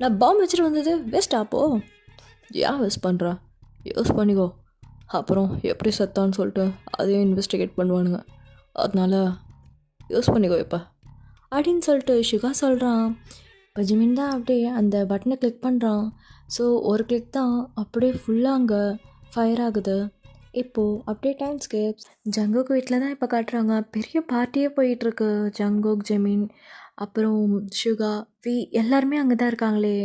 நான் பாம்பு வச்சுட்டு வந்தது வேஸ்ட் அப்போ. ஏன் வேஸ்ட் பண்ணுறா? யூஸ் பண்ணிக்கோ. அப்புறம் எப்படி செத்தான்னு சொல்லிட்டு அதையும் இன்வெஸ்டிகேட் பண்ணுவானுங்க. அதனால் யூஸ் பண்ணிக்கோ இப்போ அப்படின்னு சொல்லிட்டு ஷுகா சொல்கிறான். இப்போ ஜிமின் தான் அப்படியே அந்த பட்டனை கிளிக் பண்ணுறான். ஸோ ஒரு கிளிக் தான் அப்படியே ஃபுல்லாக அங்கே ஃபயர் ஆகுது. இப்போது அப்படியே டைம் ஸ்கேப்ஸ் ஜங்குக் வீட்டில் தான் இப்போ காட்டுறாங்க. பெரிய பார்ட்டியே போயிட்டுருக்கு. ஜங்குக், ஜெமின், அப்புறம் ஷுகா, எல்லாருமே அங்கே தான் இருக்காங்களே.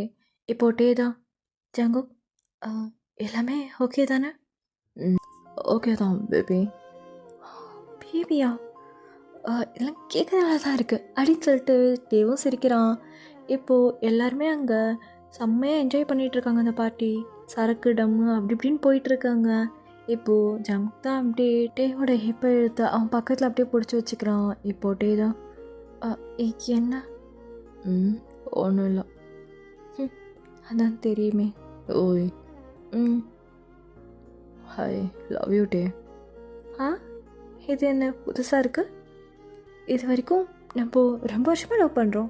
இப்போது டேதா, ஜங்குக் எல்லாமே ஓகே தானே? ஓகே தான் பேபியா எல்லாம் கேட்க நல்லா தான் இருக்குது அப்படின்னு சொல்லிட்டு டேவும் சிரிக்கிறான். இப்போது எல்லாருமே அங்கே செம்மையாக என்ஜாய் பண்ணிகிட்ருக்காங்க. அந்த பார்ட்டி சரக்கு டம்மு அப்படி இப்படின்னு போயிட்டுருக்காங்க. இப்போது ஜங்க் தான் அப்படியே டேவோட ஹிப்பை இழுத்து அவன் பக்கத்தில் அப்படியே பிடிச்சி வச்சுக்கிறான். இப்போது டே தான் என்ன? ஒன்றும் இல்லை, அதான் தெரியுமே. ஓய் ஹாய், லவ் யூ டே. இது என்ன புதுசாக இருக்குது? இது வரைக்கும் நம்ம ரொம்ப வருஷமாக லவ் பண்ணுறோம்.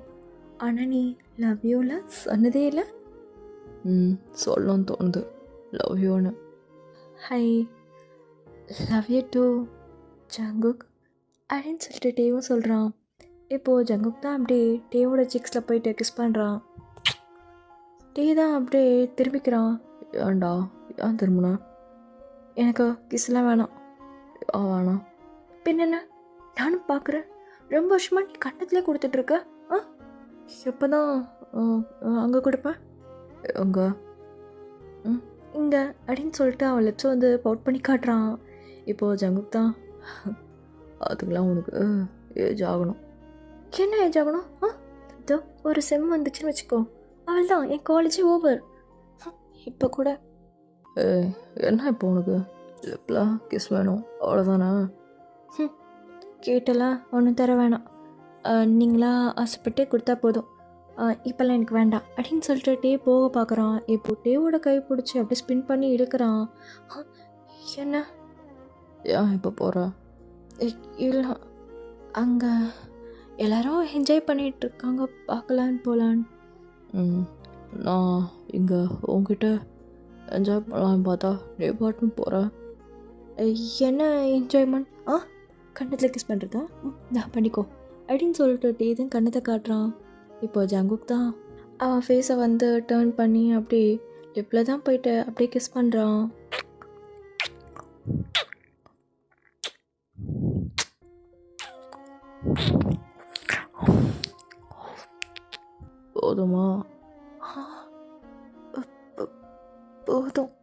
ஆனால் நீ லவ் யூவில் சொன்னதே இல்லை. சொல்லணும்னு தோணுது லவ் யூன்னு. Hi, love you too Jungkook அப்படின்னு சொல்லிட்டு டேவும் சொல்கிறான். இப்போது ஜங்குக் தான் அப்படியே டேவோட சிக்ஸில் போயிட்டு கிஸ் பண்ணுறான். டே தான் அப்படியே திரும்பிக்கிறான். ஏன்டா, ஏன் திரும்பினா? எனக்கு கிஸ்லாம் வேணாம். வேணாம் பின்ன நானும் பார்க்குறேன். ரொம்ப வருஷமாக நீ கண்ணத்துலேயே கொடுத்துட்ருக்க. எப்போ தான் அங்கே கொடுப்பேன்? அங்கே இங்கே அப்படின்னு சொல்லிட்டு அவன் லிப்ஸை வந்து பவுட் பண்ணி காட்டுறான். இப்போது ஜங்குக் தான் அதுக்கெலாம் உனக்கு ஏஜ் ஆகணும். என்ன ஏஜ் ஆகணும்? இதோ ஒரு செம் வந்துச்சுன்னு வச்சுக்கோ, அவள் தான் என் காலேஜே ஓவர். இப்போ கூட என்ன இப்போ உனக்கு லிப்லாம் கிஸ் வேணும் அவ்வளோதானே? கேட்டெல்லாம் ஒன்றும் தர வேணாம், நீங்களா ஆசைப்பட்டு கொடுத்தா போதும், இப்போல்லாம் எனக்கு வேண்டாம் அப்படின்னு சொல்லிட்டு டே போக பார்க்குறான். இப்போது டேவோட கை பிடிச்சி அப்படியே ஸ்பின் பண்ணி இழுக்கிறான். என்ன? ஏன் இப்போ போகிற? இல்லை, அங்கே எல்லாரும் என்ஜாய் பண்ணிகிட்ருக்காங்க, பார்க்கலான்னு போகலான்னு. நான் இங்கே உங்ககிட்ட என்ஜாய் பண்ணலான்னு பார்த்தா நீ பாட்டுன்னு போகிறேன். என்ன என்ஜாய்மெண்ட்? கண்ணத்தில் கிஸ் பண்ணுறதா? நான் பண்ணிக்கோ அப்படின்னு சொல்லிட்டு டே தான் கண்ணத்தை காட்டுறான். இப்போ ஜங்குக் தான் அவன் ஃபேஸை வந்து டேர்ன் பண்ணி அப்படியே லிப்பில் தான் போயிட்டு அப்படியே கிஸ் பண்ணுறான். போதுமா? போதும்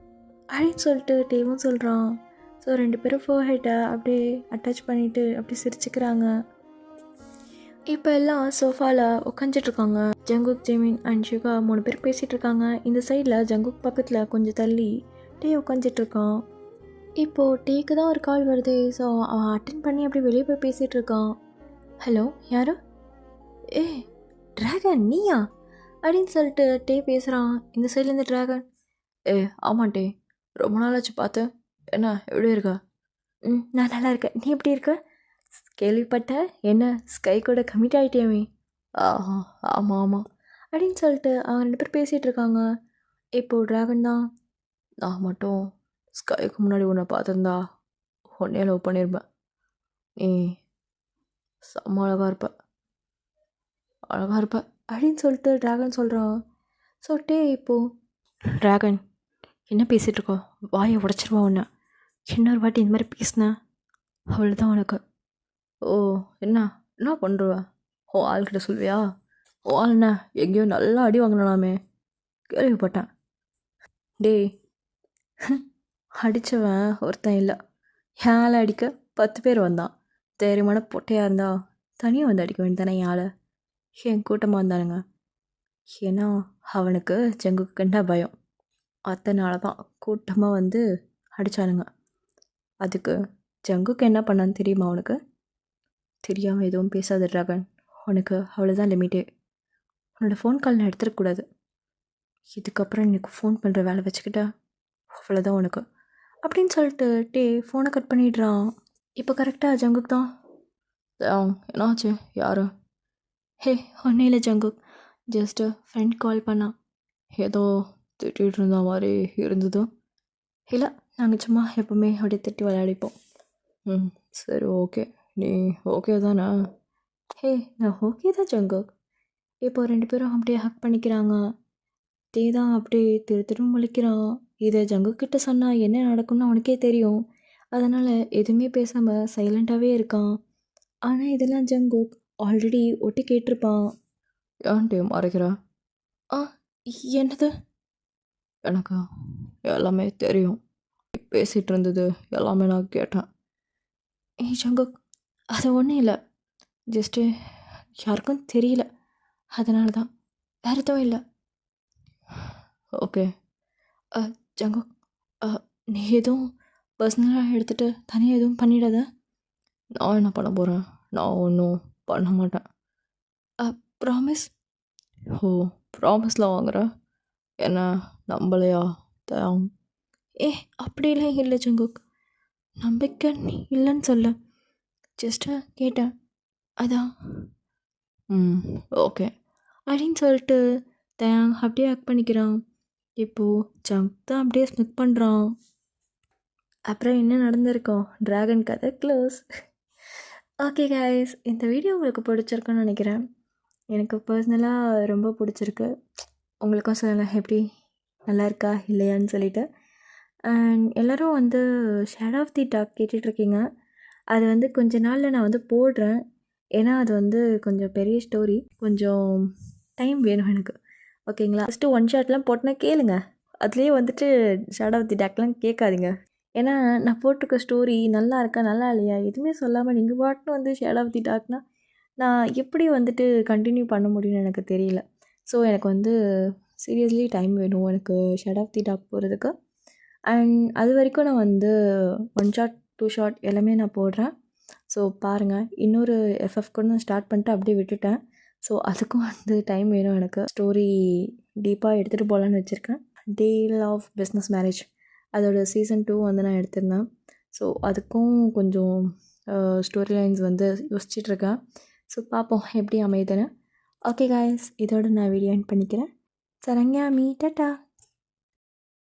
அப்படின்னு சொல்லிட்டு டேவும் சொல்கிறான். ஸோ ரெண்டு பேரும் ஃபோர்ஹெட்டை அப்படியே அட்டாச் பண்ணிவிட்டு அப்படியே சிரிச்சுக்கிறாங்க. இப்போ எல்லாம் சோஃபாவில் உட்காந்துட்ருக்காங்க. ஜங்குக், ஜெமின் அண்ட் ஷுகா 3 பேர் பேசிகிட்டு இருக்காங்க. இந்த சைடில் ஜங்குக் பக்கத்தில் கொஞ்சம் தள்ளி டே உட்காந்துட்ருக்கான். இப்போது டேக்கு தான் ஒரு கால் வருது. ஸோ அவன் அட்டென்ட் பண்ணி அப்படியே வெளியே போய் பேசிகிட்டு இருக்கான். ஹலோ, யாரு? ஏ ட்ராகன் நீயா அப்படின்னு சொல்லிட்டு டே பேசுகிறான். இந்த சைட்லேருந்து ட்ராகன், ஆமாம் டே, ரொம்ப நாளாச்சு பார்த்து, என்ன எப்படி இருக்க? நான் நல்லா இருக்கேன், நீ எப்படி இருக்க? கேள்விப்பட்டேன், என்ன ஸ்கை கூட கமிட் ஆகிட்டேமே. ஆமாம் ஆமாம் அப்படின்னு சொல்லிட்டு அவங்க 2 பேர் பேசிகிட்டு இருக்காங்க. இப்போது ட்ராகன் தான், நான் மட்டும் ஸ்கைக்கு முன்னாடி உன்னை பார்த்துருந்தா உன்னே லவ் பண்ணியிருப்பேன். நீ செம்ம அழகாக இருப்ப அப்படின்னு சொல்லிட்டு ட்ராகன் சொல்கிறான். சொல்லிட்டே இப்போது ட்ராகன், என்ன பேசிகிட்டு இருக்கோம், வாயை உடச்சிருவா உன்னை, இன்னொரு வாட்டி இந்த மாதிரி பேசினேன் அவள் தான் உனக்கு. ஓ, என்ன பண்ணுறவ? ஓ ஆள்கிட்ட சொல்வியா? ஓ ஆள் என்ன எங்கேயோ நல்லா அடி வாங்கினாமே கேள்விப்பட்டேன். டேய், அடித்தவன் ஒருத்தன் இல்லை, ஏழை அடிக்க 10 பேர் வந்தான். தைரியமான பொட்டையாக இருந்தா தனியாக வந்து அடிக்க வேண்டியதானே யாழை. என் கூட்டமாக இருந்தானுங்க. ஏன்னா அவனுக்கு ஜங்குக்கு கண்டா பயம், அதனால தான் கூட்டமாக வந்து அடித்தானுங்க. அதுக்கு ஜங்குக்கு என்ன பண்ணான்னு தெரியுமா அவனுக்கு? தெரியாமல் எதுவும் பேசாத ட்ராகன், உனக்கு அவ்வளோதான் லிமிட்டே. உன்னோட ஃபோன் கால் நான் எடுத்துடக்கூடாது. இதுக்கப்புறம் எனக்கு ஃபோன் பண்ணுற வேலை வச்சுக்கிட்டா அவ்வளோதான் உனக்கு அப்படின்னு சொல்லிட்டு டே ஃபோனை கட் பண்ணிடுறான். இப்போ கரெக்டாக ஜங்குக் தான், என்னாச்சு, யார்? ஹே, ஒன்றும் இல்லை ஜங்குக், ஜஸ்ட்டு ஃப்ரெண்ட் கால் பண்ணான், ஏதோ திட்டிகிட்டு இருந்த மாதிரி இருந்தது. இல்லை, நாங்கள் சும்மா எப்போவுமே அப்படியே திட்டி விளையாடிப்போம். சரி, ஓகே, நீ ஓகே தானே? ஹே, நான் ஓகே தான் ஜங்குக். இப்போ 2 பேரும் அப்படியே ஹக் பண்ணிக்கிறாங்க. தே தான் அப்படியே திரும்ப முழிக்கிறான். இதை ஜங்குக்கிட்ட சொன்னால் என்ன நடக்கும்னு அவனுக்கே தெரியும். அதனால் எதுவுமே பேசாமல் சைலண்ட்டாகவே இருக்கான். ஆனால் இதெல்லாம் ஜங்குக் ஆல்ரெடி ஒட்டி கேட்டிருப்பான். ஏன்ட்டு மறைக்கிற? என்னது? எனக்கு எல்லாமே தெரியும், பேசிகிட்டு இருந்தது எல்லாமே நான் கேட்டேன். ஜங்குக், அது ஒன்றும் இல்லை, ஜஸ்ட்டு யாருக்கும் தெரியல, அதனால தான், வேறு எதுவும் இல்லை. ஓகே ஜங்குக், நீ எதுவும் பர்சனலாக எடுத்துகிட்டு தனியாக எதுவும் பண்ணிடாத. நான் என்ன பண்ண போகிறேன்? நான் ஒன்றும் பண்ண மாட்டேன். ப்ராமிஸ்? ஓ, ப்ராமிஸ்லாம் வாங்குற, என்ன நம்பலையா? அப்படிலாம் இல்லை ஜங்குக், நம்பிக்கை இல்லைன்னு சொல்ல, ஜஸ்ட்டு கேட்டேன், அதான். ஓகே அப்படின்னு சொல்லிட்டு தேங் அப்படியே ஆக்ட் பண்ணிக்கிறான். இப்போது ஜங்க் தான் அப்படியே ஸ்மித் பண்ணுறான். அப்புறம் என்ன நடந்திருக்கோம், ட்ராகன் கதை க்ளோஸ். ஓகே கைஸ், இந்த வீடியோ உங்களுக்கு பிடிச்சிருக்குன்னு நினைக்கிறேன். எனக்கு பர்சனலாக ரொம்ப பிடிச்சிருக்கு. உங்களுக்கும் சொல்லலாம் எப்படி நல்லா இருக்கா இல்லையான்னு சொல்லிட்டு. அண்ட் எல்லோரும் வந்து ஷேடோ ஆஃப் தி டாக் கேட்டுட்ருக்கீங்க. அது வந்து கொஞ்ச நாளில் நான் வந்து போடுறேன். ஏன்னா அது வந்து கொஞ்சம் பெரிய ஸ்டோரி, கொஞ்சம் டைம் வேணும் எனக்கு. ஓகேங்களா? ஃபஸ்ட்டு ஒன் ஷாட்லாம் போட்டுனா கேளுங்க, அதுலேயே வந்துட்டு ஷேடோ ஆஃப் தி டாக்லாம் கேட்காதீங்க. ஏன்னா நான் போட்டிருக்க ஸ்டோரி நல்லா இருக்கா நல்லா இல்லையா எதுவுமே சொல்லாமல் நீங்கள் பாட்டுன்னு வந்து ஷேடோ ஆஃப் தி டாக்னால் நான் எப்படி வந்துட்டு கண்டினியூ பண்ண முடியும்னு எனக்கு தெரியல. ஸோ எனக்கு வந்து சீரியஸ்லி டைம் வேணும் எனக்கு ஷேடோ ஆஃப் தி டாக் போகிறதுக்கு. அண்ட் அது வரைக்கும் நான் வந்து 1 ஷாட் 2 ஷாட் எல்லாமே நான் போடுறேன். ஸோ பாருங்கள், இன்னொரு எஃப்எஃப் கூட நான் ஸ்டார்ட் பண்ணிட்டு அப்படியே விட்டுட்டேன். ஸோ அதுக்கும் வந்து டைம் வேணும் எனக்கு. ஸ்டோரி டீப்பாக எடுத்துகிட்டு போகலான்னு வச்சுருக்கேன். டேல் ஆஃப் பிஸ்னஸ் மேரேஜ் அதோட சீசன் 2 வந்து நான் எடுத்திருந்தேன். ஸோ அதுக்கும் கொஞ்சம் ஸ்டோரி லைன்ஸ் வந்து யோசிச்சிட்ருக்கேன். ஸோ பார்ப்போம் எப்படி அமையுதுன்னு. ஓகே காய்ஸ், இதோட நான் வீடியோ எண்ட் பண்ணிக்கிறேன். Saranya me tata.